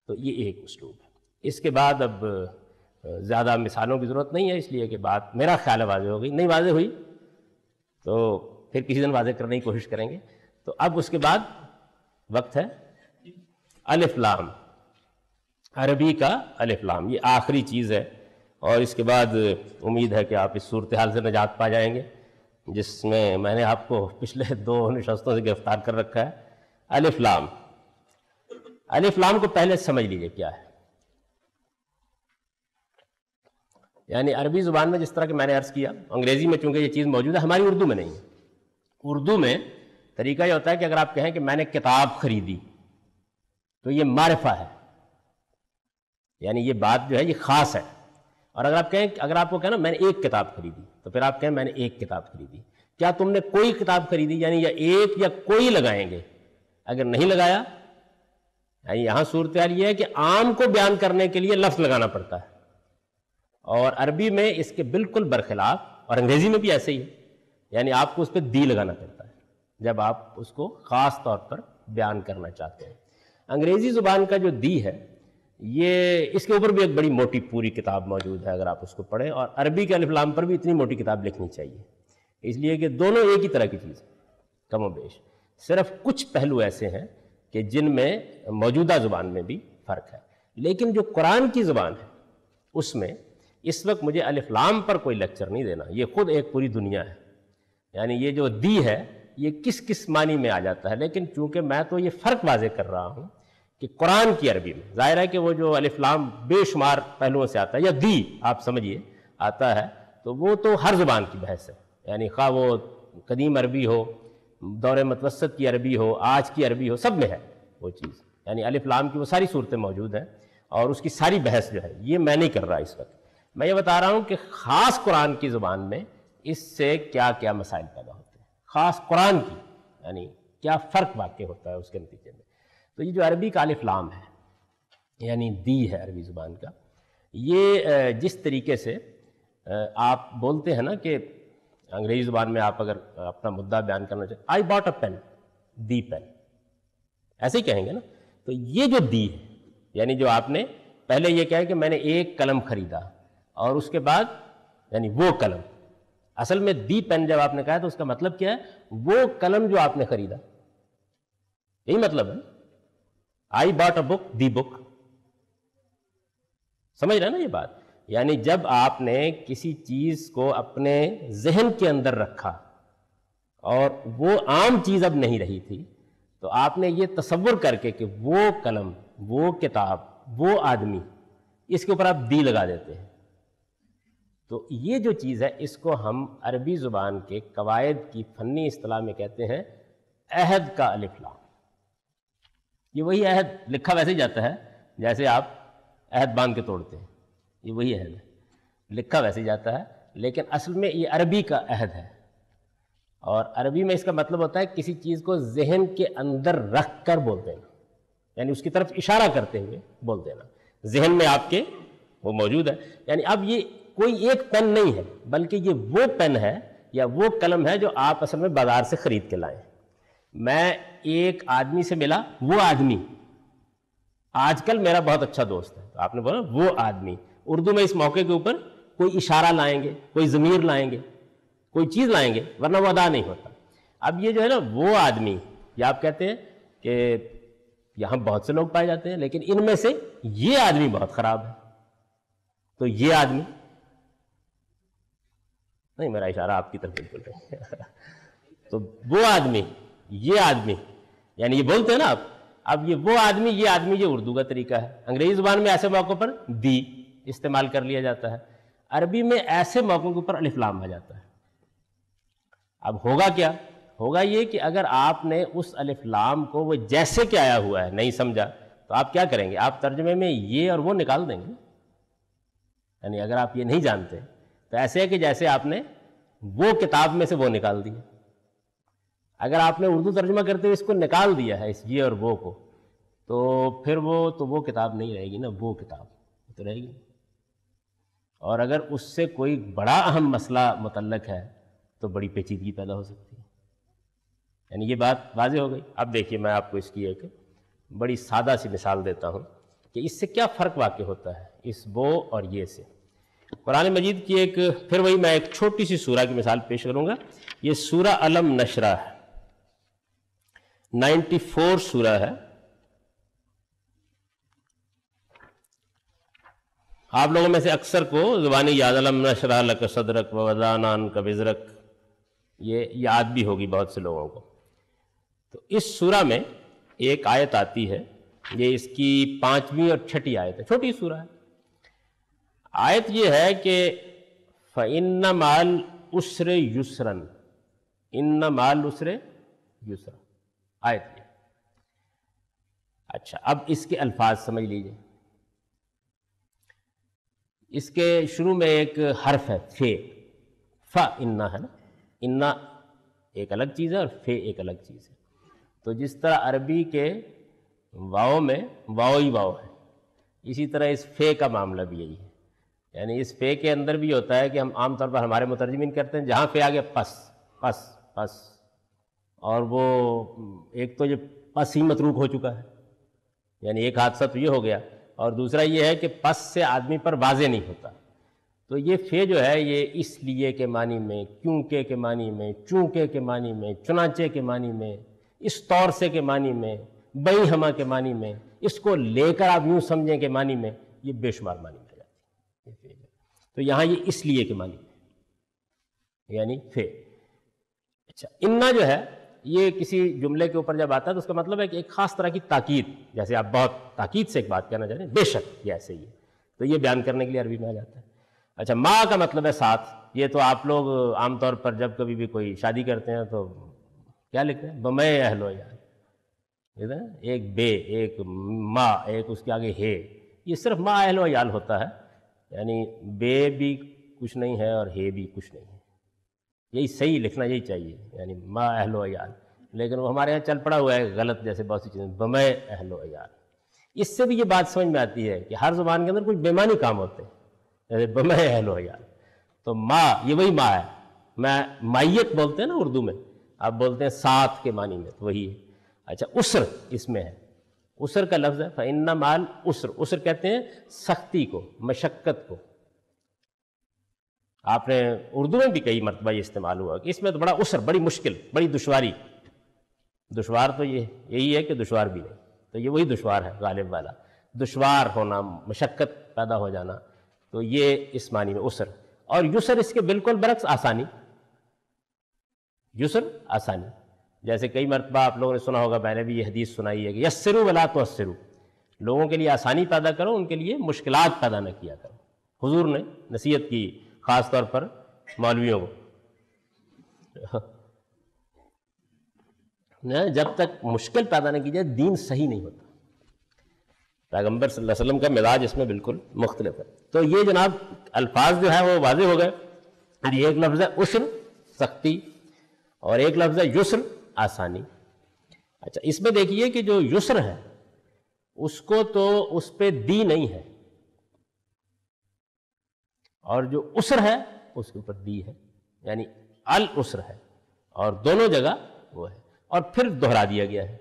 تو یہ ایک اسلوب ہے۔ اس کے بعد اب زیادہ مثالوں کی ضرورت نہیں ہے، اس لیے کہ بات میرا خیال ہے واضح ہو گئی، نہیں واضح ہوئی تو پھر کسی دن واضح کرنے کی کوشش کریں گے۔ تو اب اس کے بعد وقت ہے الف لام، عربی کا الف لام، یہ آخری چیز ہے، اور اس کے بعد امید ہے کہ آپ اس صورتحال سے نجات پا جائیں گے جس میں نے آپ کو پچھلے 2 نشستوں سے گرفتار کر رکھا ہے۔ الف لام، الف لام کو پہلے سمجھ لیجئے کیا ہے۔ یعنی عربی زبان میں جس طرح کہ میں نے عرض کیا، انگریزی میں چونکہ یہ چیز موجود ہے، ہماری اردو میں نہیں ہے۔ اردو میں طریقہ یہ ہوتا ہے کہ اگر آپ کہیں کہ میں نے کتاب خریدی تو یہ معرفہ ہے، یعنی یہ بات جو ہے یہ خاص ہے۔ اور اگر آپ کہیں، اگر آپ کو کہنا میں نے ایک کتاب خریدی تو پھر آپ کہیں میں نے ایک کتاب خریدی۔ کیا تم نے کوئی کتاب خریدی؟ یعنی یا ایک یا کوئی لگائیں گے، اگر نہیں لگایا، یعنی یہاں صورتحال یہ ہے کہ عام کو بیان کرنے کے لیے لفظ لگانا پڑتا ہے، اور عربی میں اس کے بالکل برخلاف، اور انگریزی میں بھی ایسے ہی ہے، یعنی آپ کو اس پہ دی لگانا پڑتا ہے جب آپ اس کو خاص طور پر بیان کرنا چاہتے ہیں۔ انگریزی زبان کا جو دی ہے، یہ اس کے اوپر بھی ایک بڑی موٹی پوری کتاب موجود ہے اگر آپ اس کو پڑھیں، اور عربی کے الف لام پر بھی اتنی موٹی کتاب لکھنی چاہیے، اس لیے کہ دونوں ایک ہی طرح کی چیز ہے کم و بیش، صرف کچھ پہلو ایسے ہیں کہ جن میں موجودہ زبان میں بھی فرق ہے۔ لیکن جو قرآن کی زبان ہے اس میں اس وقت مجھے الف لام پر کوئی لیکچر نہیں دینا، یہ خود ایک پوری دنیا ہے۔ یعنی یہ جو دی ہے یہ کس کس معنی میں آ جاتا ہے، لیکن چونکہ میں تو یہ فرق واضح کر رہا ہوں کہ قرآن کی عربی میں ظاہر ہے کہ وہ جو الف لام بے شمار پہلوؤں سے آتا ہے، یا دی آپ سمجھیے آتا ہے، تو وہ تو ہر زبان کی بحث ہے، یعنی خواہ وہ قدیم عربی ہو، دور متوسط کی عربی ہو، آج کی عربی ہو، سب میں ہے وہ چیز، یعنی الف لام کی وہ ساری صورتیں موجود ہیں، اور اس کی ساری بحث جو ہے یہ میں نہیں کر رہا اس وقت، میں یہ بتا رہا ہوں کہ خاص قرآن کی زبان میں اس سے کیا کیا مسائل پیدا ہوتے ہیں، خاص قرآن کی، یعنی کیا فرق واقع ہوتا ہے اس کے نتیجے میں۔ تو یہ جو عربی کا الف لام ہے، یعنی دی ہے عربی زبان کا، یہ جس طریقے سے آپ بولتے ہیں نا کہ انگریزی زبان میں آپ اگر اپنا مدعا بیان کرنا چاہیں، آئی باٹ اے پین، دی پین، ایسے ہی کہیں گے نا۔ تو یہ جو دی ہے، یعنی جو آپ نے پہلے یہ کہا کہ میں نے ایک قلم خریدا، اور اس کے بعد یعنی وہ قلم، اصل میں دی پین جب آپ نے کہا تو اس کا مطلب کیا ہے؟ وہ قلم جو آپ نے خریدا، یہی مطلب ہے۔ آئی باٹ اے بک، دی بک، سمجھ رہے ہیں نا یہ بات؟ یعنی جب آپ نے کسی چیز کو اپنے ذہن کے اندر رکھا اور وہ عام چیز اب نہیں رہی تھی، تو آپ نے یہ تصور کر کے کہ وہ قلم، وہ کتاب، وہ آدمی، اس کے اوپر آپ دی لگا دیتے ہیں. تو یہ جو چیز ہے اس کو ہم عربی زبان کے قواعد کی فنی اصطلاح میں کہتے ہیں عہد کا الف لام. یہ وہی عہد لکھا ویسے ہی جاتا ہے جیسے آپ عہد باندھ کے توڑتے ہیں، یہ وہی عہد ہے، لکھا ویسے ہی جاتا ہے، لیکن اصل میں یہ عربی کا عہد ہے. اور عربی میں اس کا مطلب ہوتا ہے کسی چیز کو ذہن کے اندر رکھ کر بول دینا، یعنی اس کی طرف اشارہ کرتے ہوئے بول دینا. ذہن میں آپ کے وہ موجود ہے. یعنی اب یہ کوئی ایک پین نہیں ہے، بلکہ یہ وہ پین ہے یا وہ قلم ہے جو آپ اصل میں بازار سے خرید کے لائیں. میں ایک آدمی سے ملا، وہ آدمی آج کل میرا بہت اچھا دوست ہے، تو آپ نے بولا وہ آدمی. اردو میں اس موقع کے اوپر کوئی اشارہ لائیں گے، کوئی ضمیر لائیں گے، کوئی چیز لائیں گے، ورنہ وہ ادا نہیں ہوتا. اب یہ جو ہے نا وہ آدمی، یا آپ کہتے ہیں کہ یہاں بہت سے لوگ پائے جاتے ہیں لیکن ان میں سے یہ آدمی بہت خراب ہے، تو یہ آدمی نہیں، میرا اشارہ آپ کی طرف بالکل نہیں. تو وہ آدمی، یہ آدمی، یعنی یہ بولتے ہیں نا آپ. اب یہ وہ آدمی، یہ اردو کا طریقہ ہے. انگریزی زبان میں ایسے موقعوں پر دی استعمال کر لیا جاتا ہے، عربی میں ایسے موقعوں کے اوپر الف لام آ جاتا ہے. اب ہوگا کیا؟ ہوگا یہ کہ اگر آپ نے اس الف لام کو وہ جیسے کہ آیا ہوا ہے نہیں سمجھا، تو آپ کیا کریں گے؟ آپ ترجمے میں یہ اور وہ نکال دیں گے. یعنی اگر آپ یہ نہیں جانتے تو ایسے ہے کہ جیسے آپ نے وہ کتاب میں سے وہ نکال دیا. اگر آپ نے اردو ترجمہ کرتے ہوئے اس کو نکال دیا ہے، اس یہ اور وہ کو، تو پھر وہ کتاب نہیں رہے گی نا، وہ کتاب تو رہے گی. اور اگر اس سے کوئی بڑا اہم مسئلہ متعلق ہے تو بڑی پیچیدگی پیدا ہو سکتی ہے. یعنی یہ بات واضح ہو گئی. اب دیکھیے میں آپ کو اس کی ایک بڑی سادہ سی مثال دیتا ہوں کہ اس سے کیا فرق واقع ہوتا ہے اس وہ اور یہ سے. قرآن مجید کی پھر وہی میں ایک چھوٹی سی سورہ کی مثال پیش کروں گا. یہ سورہ علم نشرہ ہے، 94 سورہ ہے. آپ لوگوں میں سے اکثر کو زبانی یاد علم نشرح لک صدرک ووضعنا عنک وزرک یہ یاد بھی ہوگی بہت سے لوگوں کو. تو اس سورہ میں ایک آیت آتی ہے، یہ اس کی 5ویں اور 6ٹھی آیت ہے، چھوٹی سورہ ہے. آیت یہ ہے کہ فَإِنَّ مَعَ الْعُسْرِ يُسْرًا، إِنَّ مَعَ الْعُسْرِ يُسْرًا آیت یہ. اچھا اب اس کے الفاظ سمجھ لیجئے. اس کے شروع میں ایک حرف ہے فے، فَإِنَّ ہے نا، اِنَّ ایک الگ چیز ہے اور فے ایک الگ چیز ہے. تو جس طرح عربی کے واؤ میں واؤ ہی واؤ ہے، اسی طرح اس فے کا معاملہ بھی یہی ہے. یعنی اس فے کے اندر بھی ہوتا ہے کہ ہم عام طور پر ہمارے مترجمین کرتے ہیں جہاں فے آگے پس پس پس، اور وہ ایک تو یہ پس ہی متروک ہو چکا ہے، یعنی ایک حادثہ تو یہ ہو گیا، اور دوسرا یہ ہے کہ پس سے آدمی پر واضح نہیں ہوتا. تو یہ فے جو ہے یہ اس لیے کے معنی میں، کیونکہ کے معنی میں، چونکہ کے معنی میں، چنانچہ کے معنی میں، اس طور سے کے معنی میں، بئی ہما کے معنی میں، اس کو لے کر آپ یوں سمجھیں کے معنی میں، یہ بے شمار معنی میں جاتی ہے. تو یہاں یہ اس لیے کے معنی میں یعنی فے. اچھا انا جو ہے یہ کسی جملے کے اوپر جب آتا ہے تو اس کا مطلب ہے کہ ایک خاص طرح کی تاکید، جیسے آپ بہت تاکید سے ایک بات کہنا چاہتے ہیں، بے شک یہ ایسے ہی ہے، تو یہ بیان کرنے کے لیے عربی میں آ جاتا ہے. اچھا ما کا مطلب ہے ساتھ. یہ تو آپ لوگ عام طور پر جب کبھی بھی کوئی شادی کرتے ہیں تو کیا لکھتے ہیں؟ بمے اہل و عیال، ایک بے، ایک ما، ایک اس کے آگے ہے. یہ صرف ما اہل و عیال ہوتا ہے، یعنی بے بھی کچھ نہیں ہے اور ہے بھی کچھ نہیں ہے. یہی صحیح لکھنا یہی چاہیے، یعنی ما اہل و عیال. لیکن وہ ہمارے یہاں چل پڑا ہوا ہے غلط، جیسے بہت سی چیزیں بمے اہل و عیال. اس سے بھی یہ بات سمجھ میں آتی ہے کہ ہر زبان کے اندر کچھ بےمانی کام ہوتے ہیں، جیسے بمے اہل و عیال. تو ما یہ وہی ما ہے. میں مائیت بولتے ہیں نا اردو میں، آپ بولتے ہیں ساتھ کے معنی میں، تو وہی ہے. اچھا اسر اس میں ہے، اسر کا لفظ ہے فَإِنَّ مَعَ الْعُسْرِ. اسر کہتے ہیں سختی کو، مشقت کو. آپ نے اردو میں بھی کئی مرتبہ یہ استعمال ہوا کہ اس میں تو بڑا اسر، بڑی مشکل، بڑی دشواری. دشوار تو یہی ہے کہ دشوار بھی نہیں، تو یہ وہی دشوار ہے غالب والا، دشوار ہونا، مشقت پیدا ہو جانا. تو یہ اس معنی میں عسر. اور یسر اس کے بالکل برعکس آسانی. یسر آسانی. جیسے کئی مرتبہ آپ لوگوں نے سنا ہوگا، میں نے بھی یہ حدیث سنائی ہے کہ یسروا ولا تعسروا، لوگوں کے لیے آسانی پیدا کرو، ان کے لیے مشکلات پیدا نہ کیا کرو. حضور نے نصیحت کی خاص طور پر مولویوں کو. جب تک مشکل پیدا نہ کی جائے دین صحیح نہیں ہوتا. پیغمبر صلی اللہ علیہ وسلم کا مزاج اس میں بالکل مختلف ہے. تو یہ جناب الفاظ جو ہے وہ واضح ہو گئے. ایک لفظ ہے عسر سختی، اور ایک لفظ ہے یسر آسانی. اچھا، اس میں دیکھیے کہ جو یسر ہے اس کو تو اس پہ دی نہیں ہے، اور جو عسر ہے اس کے اوپر دی ہے، یعنی العسر ہے، اور دونوں جگہ وہ ہے. اور پھر دہرا دیا گیا ہے،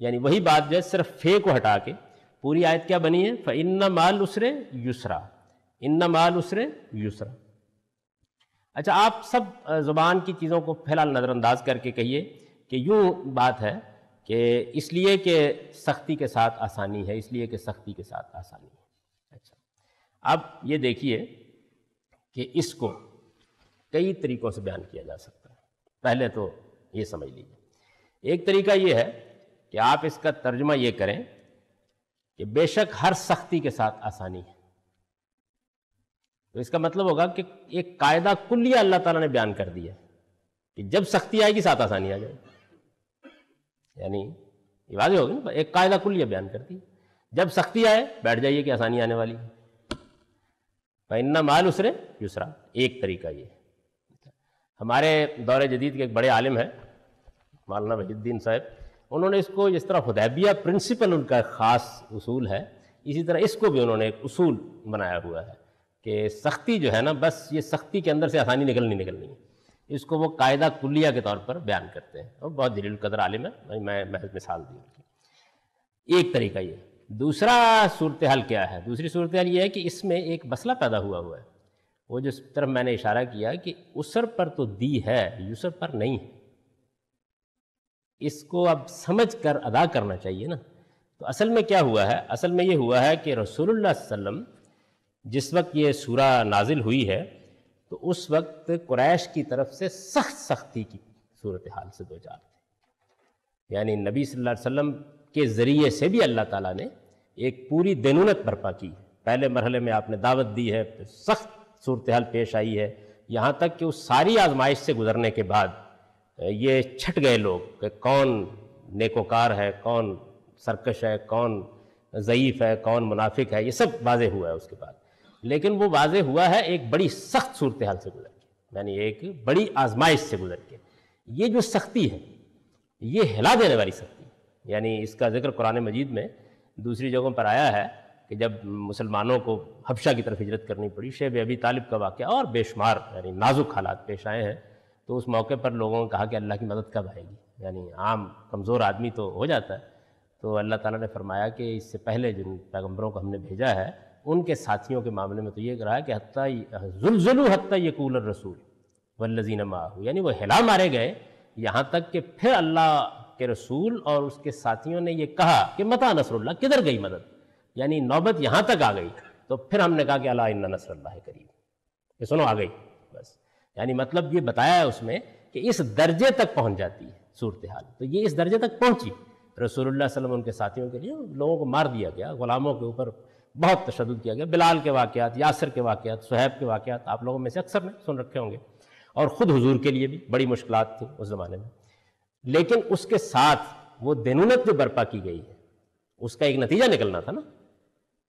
یعنی وہی بات جو ہے صرف فے کو ہٹا کے پوری آیت کیا بنی ہے؟ فَإِنَّ مَعَ الْعُسْرِ يُسْرًا، إِنَّ مَعَ الْعُسْرِ يُسْرًا. اچھا، آپ سب زبان کی چیزوں کو فی الحال نظر انداز کر کے کہیے کہ یوں بات ہے کہ اس لیے کہ سختی کے ساتھ آسانی ہے، اس لیے کہ سختی کے ساتھ آسانی ہے. اچھا، اب یہ دیکھیے کہ اس کو کئی طریقوں سے بیان کیا جا سکتا ہے. پہلے تو یہ سمجھ لیجیے، ایک طریقہ یہ ہے کہ آپ اس کا ترجمہ یہ کریں کہ بے شک ہر سختی کے ساتھ آسانی ہے. تو اس کا مطلب ہوگا کہ ایک قاعدہ کلیہ اللہ تعالیٰ نے بیان کر دیا کہ جب سختی آئے گی ساتھ آسانی آ جائے گی. یعنی یہ واضح ہوگی نا، ایک قاعدہ کلیہ بیان کر دی. جب سختی آئے بیٹھ جائیے کہ آسانی آنے والی ہے. فَإِنَّ مَعَ الْعُسْرِ يُسْرًا، ایک طریقہ یہ. ہمارے دور جدید کے ایک بڑے عالم ہیں مولانا وحید الدین صاحب، انہوں نے اس کو جس طرح حدیبیہ پرنسپل ان کا خاص اصول ہے، اسی طرح اس کو بھی انہوں نے ایک اصول بنایا ہوا ہے کہ سختی جو ہے نا، بس یہ سختی کے اندر سے آسانی نکلنی ہے. اس کو وہ قاعدہ کلیہ کے طور پر بیان کرتے ہیں، اور بہت جلیل القدر عالم ہے، میں محض مثال دی. ایک طریقہ یہ. دوسرا صورتحال کیا ہے؟ دوسری صورتحال یہ ہے کہ اس میں ایک مسئلہ پیدا ہوا ہے، وہ جس طرف میں نے اشارہ کیا کہ عسر پر تو دی ہے، یسر پر نہیں ہے. اس کو اب سمجھ کر ادا کرنا چاہیے نا. تو اصل میں کیا ہوا ہے؟ اصل میں یہ ہوا ہے کہ رسول اللہ صلی اللہ علیہ وسلم جس وقت یہ سورہ نازل ہوئی ہے تو اس وقت قریش کی طرف سے سخت سختی کی صورتحال سے دو چار تھے. یعنی نبی صلی اللہ علیہ وسلم کے ذریعے سے بھی اللہ تعالیٰ نے ایک پوری دینونت برپا کی. پہلے مرحلے میں آپ نے دعوت دی ہے، پھر سخت صورتحال پیش آئی ہے، یہاں تک کہ اس ساری آزمائش سے گزرنے کے بعد یہ چھٹ گئے لوگ کہ کون نیکوکار ہے، کون سرکش ہے، کون ضعیف ہے، کون منافق ہے. یہ سب واضح ہوا ہے اس کے بعد. لیکن وہ واضح ہوا ہے ایک بڑی سخت صورتحال سے گزر کے، یعنی ایک بڑی آزمائش سے گزر کے. یہ جو سختی ہے یہ ہلا دینے والی سختی ہے. یعنی اس کا ذکر قرآن مجید میں دوسری جگہوں پر آیا ہے کہ جب مسلمانوں کو حبشہ کی طرف ہجرت کرنی پڑی، شیب ابی طالب کا واقعہ اور بے شمار یعنی نازک حالات پیش آئے ہیں، تو اس موقع پر لوگوں نے کہا کہ اللہ کی مدد کب آئے گی؟ یعنی عام کمزور آدمی تو ہو جاتا ہے. تو اللہ تعالیٰ نے فرمایا کہ اس سے پہلے جن پیغمبروں کو ہم نے بھیجا ہے ان کے ساتھیوں کے معاملے میں تو یہ کہا کہ حتیٰ زلزلوا حتیٰ یقول الرسول والذین معہ، یعنی وہ ہلا مارے گئے یہاں تک کہ پھر اللہ کے رسول اور اس کے ساتھیوں نے یہ کہا کہ متى نصر اللہ، کدھر گئی مدد؟ یعنی نوبت یہاں تک آ گئی. تو پھر ہم نے کہا کہ الا ان نصر اللہ قریب، کہ سنو آ گئی بس. یعنی مطلب یہ بتایا ہے اس میں کہ اس درجے تک پہنچ جاتی ہے صورتحال. تو یہ اس درجے تک پہنچی. رسول اللہ صلی اللہ علیہ وسلم ان کے ساتھیوں کے لیے لوگوں کو مار دیا گیا، غلاموں کے اوپر بہت تشدد کیا گیا. بلال کے واقعات، یاسر کے واقعات، صہیب کے واقعات آپ لوگوں میں سے اکثر نے سن رکھے ہوں گے. اور خود حضور کے لیے بھی بڑی مشکلات تھیں اس زمانے میں. لیکن اس کے ساتھ وہ دینونت جو برپا کی گئی ہے اس کا ایک نتیجہ نکلنا تھا نا،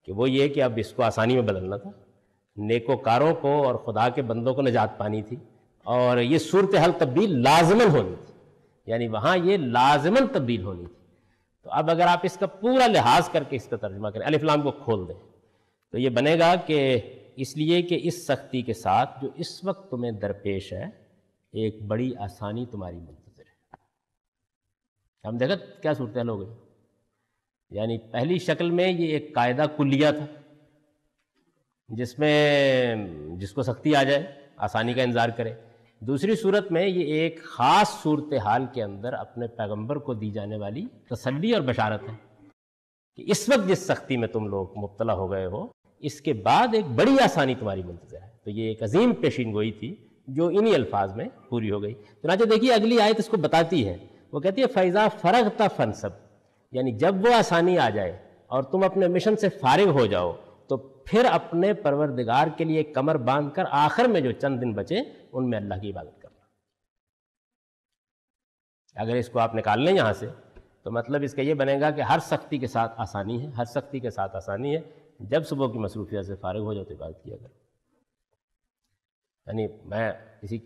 کہ وہ یہ کہ اب اس کو آسانی میں بدلنا تھا. نیکوکاروں کو اور خدا کے بندوں کو نجات پانی تھی، اور یہ صورتحال تبدیل لازماً ہونی تھی. یعنی وہاں یہ لازماً تبدیل ہونی تھی. تو اب اگر آپ اس کا پورا لحاظ کر کے اس کا ترجمہ کریں، الف لام کو کھول دیں، تو یہ بنے گا کہ اس لیے کہ اس سختی کے ساتھ جو اس وقت تمہیں درپیش ہے ایک بڑی آسانی تمہاری منتظر ہے. ہم دیکھا کیا صورتحال ہو گئی. یعنی پہلی شکل میں یہ ایک قاعدہ کلیہ تھا جس کو سختی آ جائے آسانی کا انتظار کرے. دوسری صورت میں یہ ایک خاص صورتحال کے اندر اپنے پیغمبر کو دی جانے والی تسلی اور بشارت ہے کہ اس وقت جس سختی میں تم لوگ مبتلا ہو گئے ہو اس کے بعد ایک بڑی آسانی تمہاری منتظر ہے۔ تو یہ ایک عظیم پیشین گوئی تھی جو انہی الفاظ میں پوری ہو گئی۔ چنانچہ دیکھیے اگلی آیت اس کو بتاتی ہے، وہ کہتی ہے فَإِذَا فَرَغْتَ فَانْصَبْ، یعنی جب وہ آسانی آ جائے اور تم اپنے مشن سے فارغ ہو جاؤ تو پھر اپنے پروردگار کے لیے کمر باندھ کر آخر میں جو چند دن بچے ان میں اللہ کی عبادت کرنا۔ اگر اس کو آپ نکال لیں یہاں سے تو مطلب اس کا یہ بنے گا کہ ہر سختی کے ساتھ آسانی ہے، ہر سختی کے ساتھ آسانی ہے، جب صبح کی مصروفیات سے فارغ ہو جاؤ تو عبادت کیا کرو۔ یعنی میں کسی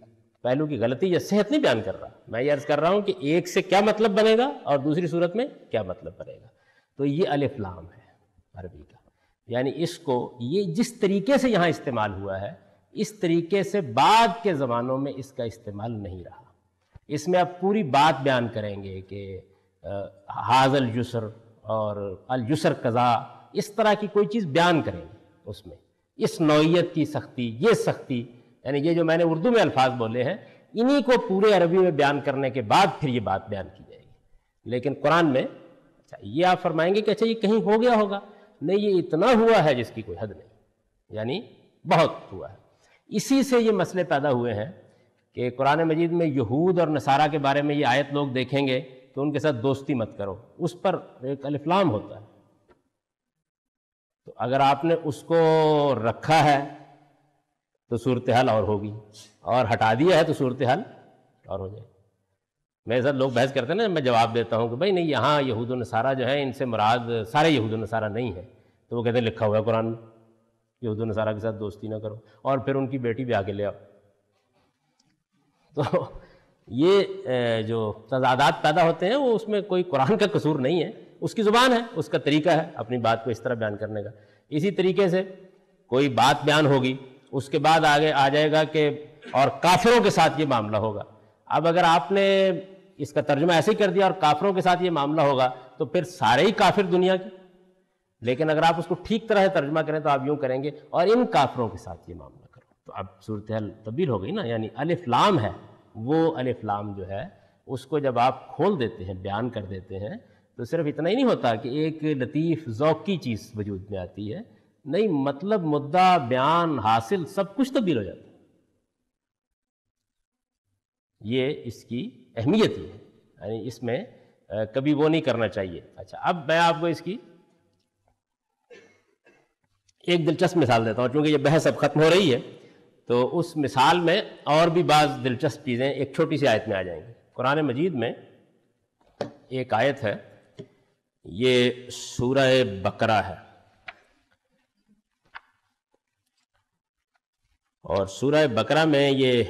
پہلو کی غلطی یا صحت نہیں بیان کر رہا، میں یہ عرض کر رہا ہوں کہ ایک سے کیا مطلب بنے گا اور دوسری صورت میں کیا مطلب بنے گا۔ تو یہ الف لام ہے عربی کا، یعنی اس کو یہ جس طریقے سے یہاں استعمال ہوا ہے اس طریقے سے بعد کے زمانوں میں اس کا استعمال نہیں رہا۔ اس میں آپ پوری بات بیان کریں گے کہ حاذ الجسر اور الجسر قضا، اس طرح کی کوئی چیز بیان کریں گے اس میں، اس نوعیت کی سختی، یہ سختی، یعنی یہ جو میں نے اردو میں الفاظ بولے ہیں انہی کو پورے عربی میں بیان کرنے کے بعد پھر یہ بات بیان کی جائے گی۔ لیکن قرآن میں اچھا یہ آپ فرمائیں گے کہ اچھا یہ کہیں ہو گیا ہوگا، نہیں، یہ اتنا ہوا ہے جس کی کوئی حد نہیں، یعنی بہت ہوا ہے۔ اسی سے یہ مسئلے پیدا ہوئے ہیں کہ قرآن مجید میں یہود اور نصارہ کے بارے میں یہ آیت لوگ دیکھیں گے کہ ان کے ساتھ دوستی مت کرو، اس پر ایک الف لام ہوتا ہے۔ تو اگر آپ نے اس کو رکھا ہے تو صورتحال اور ہوگی، اور ہٹا دیا ہے تو صورتحال اور ہو جائے۔ میرے ساتھ لوگ بحث کرتے ہیں نا، میں جواب دیتا ہوں کہ بھائی نہیں، یہاں یہود و نصارہ جو ہے ان سے مراد سارے یہود و نصارہ نہیں ہے، تو وہ کہتے ہیں لکھا ہوا ہے قرآن میں یہود و نصارہ کے ساتھ دوستی نہ کرو، اور پھر ان کی بیٹی بھی آگے لے آؤ۔ تو یہ جو تضادات پیدا ہوتے ہیں وہ اس میں کوئی قرآن کا قصور نہیں ہے، اس کی زبان ہے، اس کا طریقہ ہے اپنی بات کو اس طرح بیان کرنے کا۔ اسی طریقے سے کوئی بات بیان ہوگی، اس کے بعد آگے آ جائے گا کہ اور کافروں کے ساتھ یہ معاملہ ہوگا۔ اب اگر آپ نے اس کا ترجمہ ایسے ہی کر دیا اور کافروں کے ساتھ یہ معاملہ ہوگا تو پھر سارے ہی کافر دنیا کے، لیکن اگر آپ اس کو ٹھیک طرح سے ترجمہ کریں تو آپ یوں کریں گے اور ان کافروں کے ساتھ یہ معاملہ کرو، تو اب صورتحال تبدیل ہو گئی نا۔ یعنی الف لام ہے، وہ الف لام جو ہے اس کو جب آپ کھول دیتے ہیں، بیان کر دیتے ہیں، تو صرف اتنا ہی نہیں ہوتا کہ ایک لطیف ذوقی چیز وجود میں آتی ہے، نہیں، مطلب، مدعا، بیان، حاصل سب کچھ تبدیل ہو جاتا ہے۔ یہ اس کی اہمیت ہی ہے، یعنی اس میں کبھی وہ نہیں کرنا چاہیے۔ اچھا، اب میں آپ کو اس کی ایک دلچسپ مثال دیتا ہوں، چونکہ یہ بحث اب ختم ہو رہی ہے تو اس مثال میں اور بھی بعض دلچسپ چیزیں ایک چھوٹی سی آیت میں آ جائیں گی۔ قرآن مجید میں ایک آیت ہے، یہ سورہ بقرہ ہے، اور سورہ بقرہ میں یہ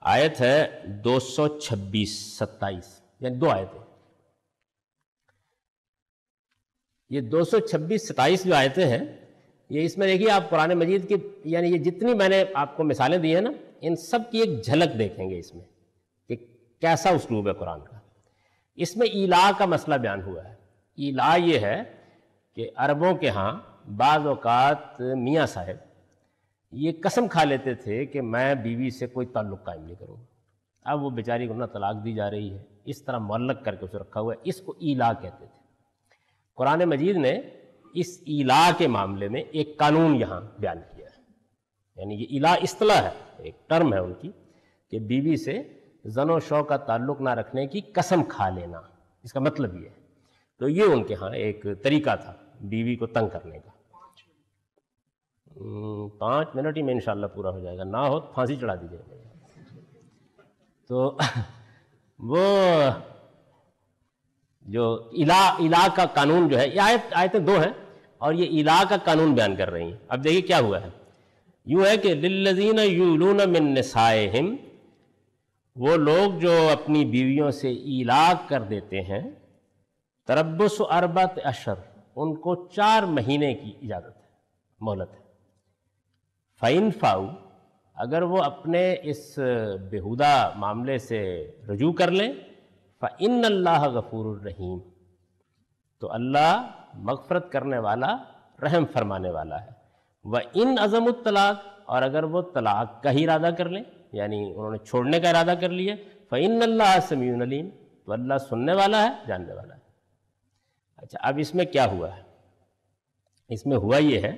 آیت ہے 226-27، یعنی دو آیتیں۔ یہ 226-27 جو آیتیں ہیں، یہ اس میں دیکھیے آپ قرآن مجید کی، یعنی یہ جتنی میں نے آپ کو مثالیں دی ہیں نا، ان سب کی ایک جھلک دیکھیں گے اس میں کہ کیسا اسلوب ہے قرآن کا۔ اس میں ایلا کا مسئلہ بیان ہوا ہے۔ ایلا یہ ہے کہ عربوں کے ہاں بعض اوقات میاں صاحب یہ قسم کھا لیتے تھے کہ میں بیوی سے کوئی تعلق قائم نہیں کروں گا، اب وہ بیچاری کو نہ طلاق دی جا رہی ہے، اس طرح معلق کر کے اسے رکھا ہوا ہے، اس کو ایلا کہتے تھے۔ قرآن مجید نے اس ایلا کے معاملے میں ایک قانون یہاں بیان کیا ہے، یعنی یہ ایلا اصطلاح ہے، ایک ٹرم ہے ان کی، کہ بیوی سے زن و شو کا تعلق نہ رکھنے کی قسم کھا لینا، اس کا مطلب یہ ہے۔ تو یہ ان کے ہاں ایک طریقہ تھا بیوی کو تنگ کرنے کا۔ 5 منٹ ہی میں انشاءاللہ پورا ہو جائے گا، نہ ہو تو پھانسی چڑھا دیجیے گا۔ تو وہ جو الہ کا قانون جو ہے، یہ آیتیں 2 ہیں اور یہ الہ کا قانون بیان کر رہی ہیں۔ اب دیکھیے کیا ہوا ہے، یوں ہے کہ للذین یولون من نسائہم، وہ لوگ جو اپنی بیویوں سے الہ کر دیتے ہیں، تربص 4 اشہر، ان کو 4 مہینے کی اجازت ہے، مہلت ہے۔ فَإِنْ فَاؤُوا، اگر وہ اپنے اس بیہودہ معاملے سے رجوع کر لیں، فَإِنَّ اللَّهَ غَفُورٌ رَحِيمٌ، تو اللہ مغفرت کرنے والا، رحم فرمانے والا ہے۔ وَإِنْ عَزَمُوا الطَّلَاقَ، اور اگر وہ طلاق کا ہی ارادہ کر لیں، یعنی انہوں نے چھوڑنے کا ارادہ کر لیا، فَإِنَّ اللَّهَ سَمِيعٌ عَلِيمٌ، تو اللہ سننے والا ہے، جاننے والا ہے۔ اچھا، اب اس میں کیا ہوا ہے، اس میں ہوا یہ ہے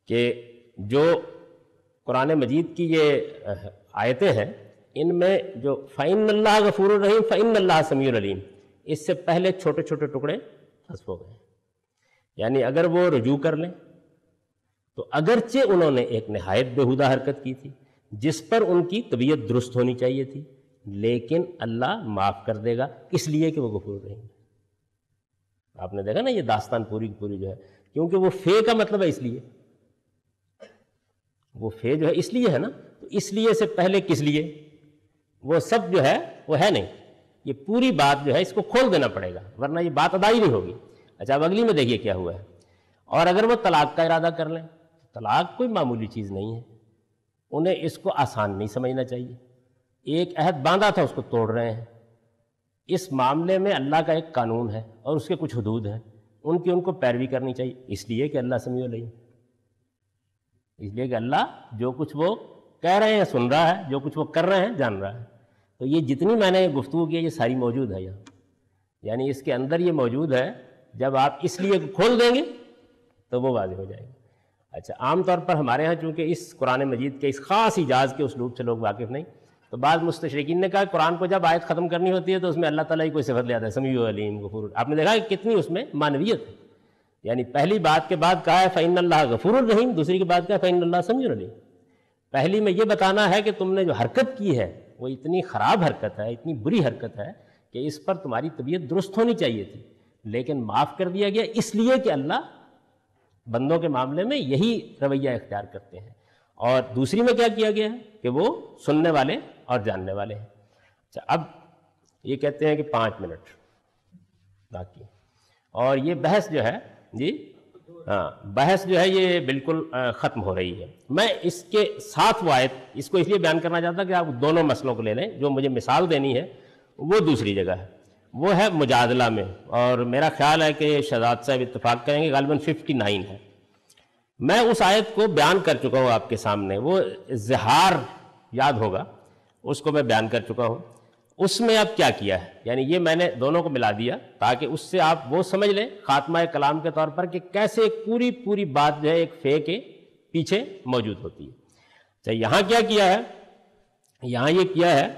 کہ جو قرآن مجید کی یہ آیتیں ہیں، ان میں جو فَإِنَّ اللَّهَ غَفُورٌ رَحِيمٌ فَإِنَّ اللَّهَ سَمِيعٌ عَلِيمٌ، اس سے پہلے چھوٹے چھوٹے ٹکڑے حذف ہو گئے. یعنی اگر وہ رجوع کر لیں تو اگرچہ انہوں نے ایک نہایت بیہودہ حرکت کی تھی جس پر ان کی طبیعت درست ہونی چاہیے تھی، لیکن اللہ معاف کر دے گا اس لیے کہ وہ غفور رحیم. آپ نے دیکھا نا یہ داستان پوری کی پوری جو ہے، کیونکہ وہ فے کا مطلب ہے اس لیے، وہ فے جو ہے اس لیے ہے نا، تو اس لیے سے پہلے کس لیے، وہ سب جو ہے وہ ہے نہیں. یہ پوری بات جو ہے اس کو کھول دینا پڑے گا ورنہ یہ بات ادا ہی نہیں ہوگی. اچھا اب اگلی میں دیکھیے کیا ہوا ہے. اور اگر وہ طلاق کا ارادہ کر لیں، طلاق کوئی معمولی چیز نہیں ہے، انہیں اس کو آسان نہیں سمجھنا چاہیے. ایک عہد باندھا تھا اس کو توڑ رہے ہیں. اس معاملے میں اللہ کا ایک قانون ہے اور اس کے کچھ حدود ہیں، ان کو پیروی کرنی چاہیے، اس لیے کہ اللہ سمیع علیم، اس لیے کہ اللہ جو کچھ وہ کہہ رہے ہیں سن رہا ہے، جو کچھ وہ کر رہے ہیں جان رہا ہے. تو یہ جتنی میں نے گفتگو کی ہے یہ ساری موجود ہے یہاں، یعنی اس کے اندر یہ موجود ہے. جب آپ اس لیے کھول دیں گے تو وہ واضح ہو جائے گا. اچھا عام طور پر ہمارے ہاں چونکہ اس قرآن مجید کے اس خاص اجاز کے اسلوب سے لوگ واقف نہیں، تو بعض مستشرقین نے کہا قرآن کو جب آیت ختم کرنی ہوتی ہے تو اس میں اللہ تعالیٰ ہی کوئی صفت لے آتا ہے، سمیع علیم غفور. آپ نے دیکھا کہ کتنی اس میں معنویت ہے. یعنی پہلی بات کے بعد کہا ہے فَإِنَّ اللَّهَ غَفُورٌ رَحِيمٌ، دوسری کے بعد کہا ہے فَإِنَّ اللَّهَ سَمِيعٌ عَلِيمٌ. پہلی میں یہ بتانا ہے کہ تم نے جو حرکت کی ہے وہ اتنی خراب حرکت ہے، اتنی بری حرکت ہے کہ اس پر تمہاری طبیعت درست ہونی چاہیے تھی، لیکن معاف کر دیا گیا اس لیے کہ اللہ بندوں کے معاملے میں یہی رویہ اختیار کرتے ہیں. اور دوسری میں کیا کیا گیا ہے کہ وہ سننے والے اور جاننے والے ہیں. اچھا اب یہ کہتے ہیں کہ 5 منٹ باقی، اور یہ بحث جو ہے جی ہاں بحث جو ہے یہ بالکل ختم ہو رہی ہے. میں اس کے ساتھ وہ آیت اس کو اس لیے بیان کرنا چاہتا کہ آپ دونوں مسئلوں کو لے لیں. جو مجھے مثال دینی ہے وہ دوسری جگہ ہے، وہ ہے مجادلہ میں، اور میرا خیال ہے کہ شہزاد صاحب اتفاق کریں گے، غالباً 59 ہے. میں اس آیت کو بیان کر چکا ہوں آپ کے سامنے، وہ زہار یاد ہوگا، اس کو میں بیان کر چکا ہوں. اس میں اب کیا کیا ہے، یعنی یہ میں نے دونوں کو ملا دیا تاکہ اس سے آپ وہ سمجھ لیں خاتمہ کلام کے طور پر کہ کیسے ایک پوری بات جو ہے ایک فے کے پیچھے موجود ہوتی ہے. اچھا یہاں کیا کیا ہے، یہاں یہ کیا ہے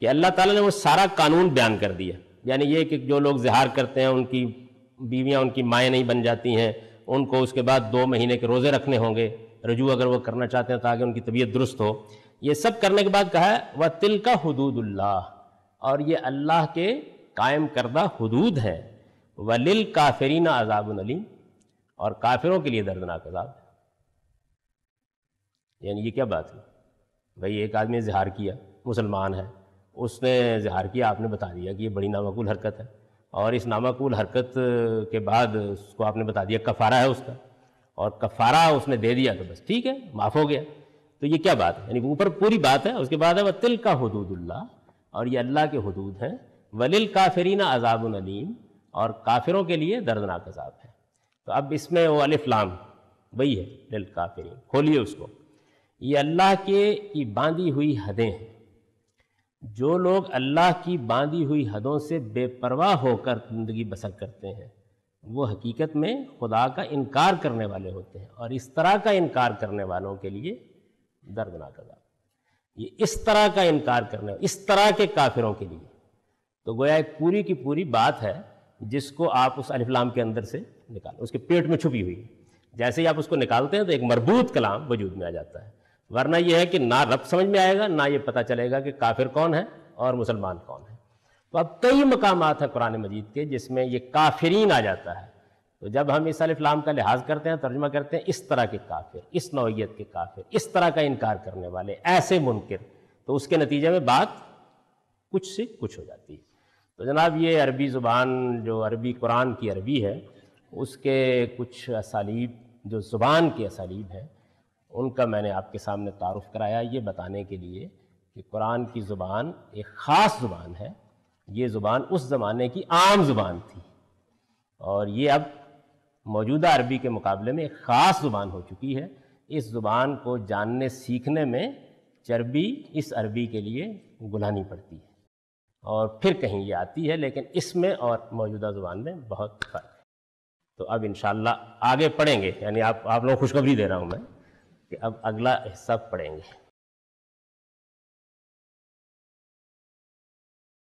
کہ اللہ تعالیٰ نے وہ سارا قانون بیان کر دیا. یعنی یہ کہ جو لوگ زہار کرتے ہیں ان کی بیویاں ان کی مائیں نہیں بن جاتی ہیں، ان کو اس کے بعد 2 مہینے کے روزے رکھنے ہوں گے، رجوع اگر وہ کرنا چاہتے ہیں تاکہ ان کی طبیعت درست ہو. یہ سب کرنے کے بعد کہا ہے وَتِلْكَ حُدُودُ اللَّهِ، اور یہ اللہ کے قائم کردہ حدود ہیں. وَلِلْكَافِرِينَ عَذَابٌ أَلِيمٌ، اور کافروں کے لیے دردناک عذاب ہے. یعنی یہ کیا بات ہے بھئی، ایک آدمی نے زہار کیا، مسلمان ہے، اس نے زہار کیا، آپ نے بتا دیا کہ یہ بڑی نامعقول حرکت ہے، اور اس نامعقول حرکت کے بعد اس کو آپ نے بتا دیا کفارہ ہے اس کا، اور کفارہ اس نے دے دیا تو بس ٹھیک ہے معاف ہو گیا. تو یہ کیا بات ہے، یعنی اوپر پوری بات ہے، اس کے بعد ہے وَتِلْكَ حُدُودُ اللَّهِ، اور یہ اللہ کے حدود ہیں. وَلِلْكَافِرِينَ عَذَابٌ أَلِيمٌ، اور کافروں کے لیے دردناک عذاب ہے. تو اب اس میں وہ الف لام وہی ہے للکافرین، کھولیے اس کو. یہ اللہ کی باندھی ہوئی حدیں ہیں. جو لوگ اللہ کی باندھی ہوئی حدوں سے بے پرواہ ہو کر زندگی بسر کرتے ہیں وہ حقیقت میں خدا کا انکار کرنے والے ہوتے ہیں، اور اس طرح کا انکار کرنے والوں کے لیے دردناک عذاب. یہ اس طرح کا انکار کرنے، اس طرح کے کافروں کے لیے، تو گویا ایک پوری کی پوری بات ہے جس کو آپ اس الف لام کے اندر سے نکالیں، اس کے پیٹ میں چھپی ہوئی. جیسے ہی آپ اس کو نکالتے ہیں تو ایک مربوط کلام وجود میں آ جاتا ہے. ورنہ یہ ہے کہ نہ رب سمجھ میں آئے گا، نہ یہ پتہ چلے گا کہ کافر کون ہے اور مسلمان کون ہے. تو اب کئی مقامات ہیں قرآن مجید کے جس میں یہ کافرین آ جاتا ہے. تو جب ہم اس الف لام کا لحاظ کرتے ہیں، ترجمہ کرتے ہیں اس طرح کے کافر، اس نوعیت کے کافر، اس طرح کا انکار کرنے والے، ایسے منکر، تو اس کے نتیجے میں بات کچھ سے کچھ ہو جاتی ہے. تو جناب یہ عربی زبان جو عربی قرآن کی عربی ہے اس کے کچھ اسالیب جو زبان کے اسالیب ہیں ان کا میں نے آپ کے سامنے تعارف کرایا، یہ بتانے کے لیے کہ قرآن کی زبان ایک خاص زبان ہے. یہ زبان اس زمانے کی عام زبان تھی، اور یہ اب موجودہ عربی کے مقابلے میں ایک خاص زبان ہو چکی ہے. اس زبان کو جاننے سیکھنے میں چربی اس عربی کے لیے گلانی پڑتی ہے، اور پھر کہیں یہ آتی ہے، لیکن اس میں اور موجودہ زبان میں بہت فرق ہے. تو اب انشاءاللہ آگے پڑھیں گے، یعنی آپ لوگوں کو خوشخبری دے رہا ہوں میں کہ اب اگلا حصہ پڑھیں گے۔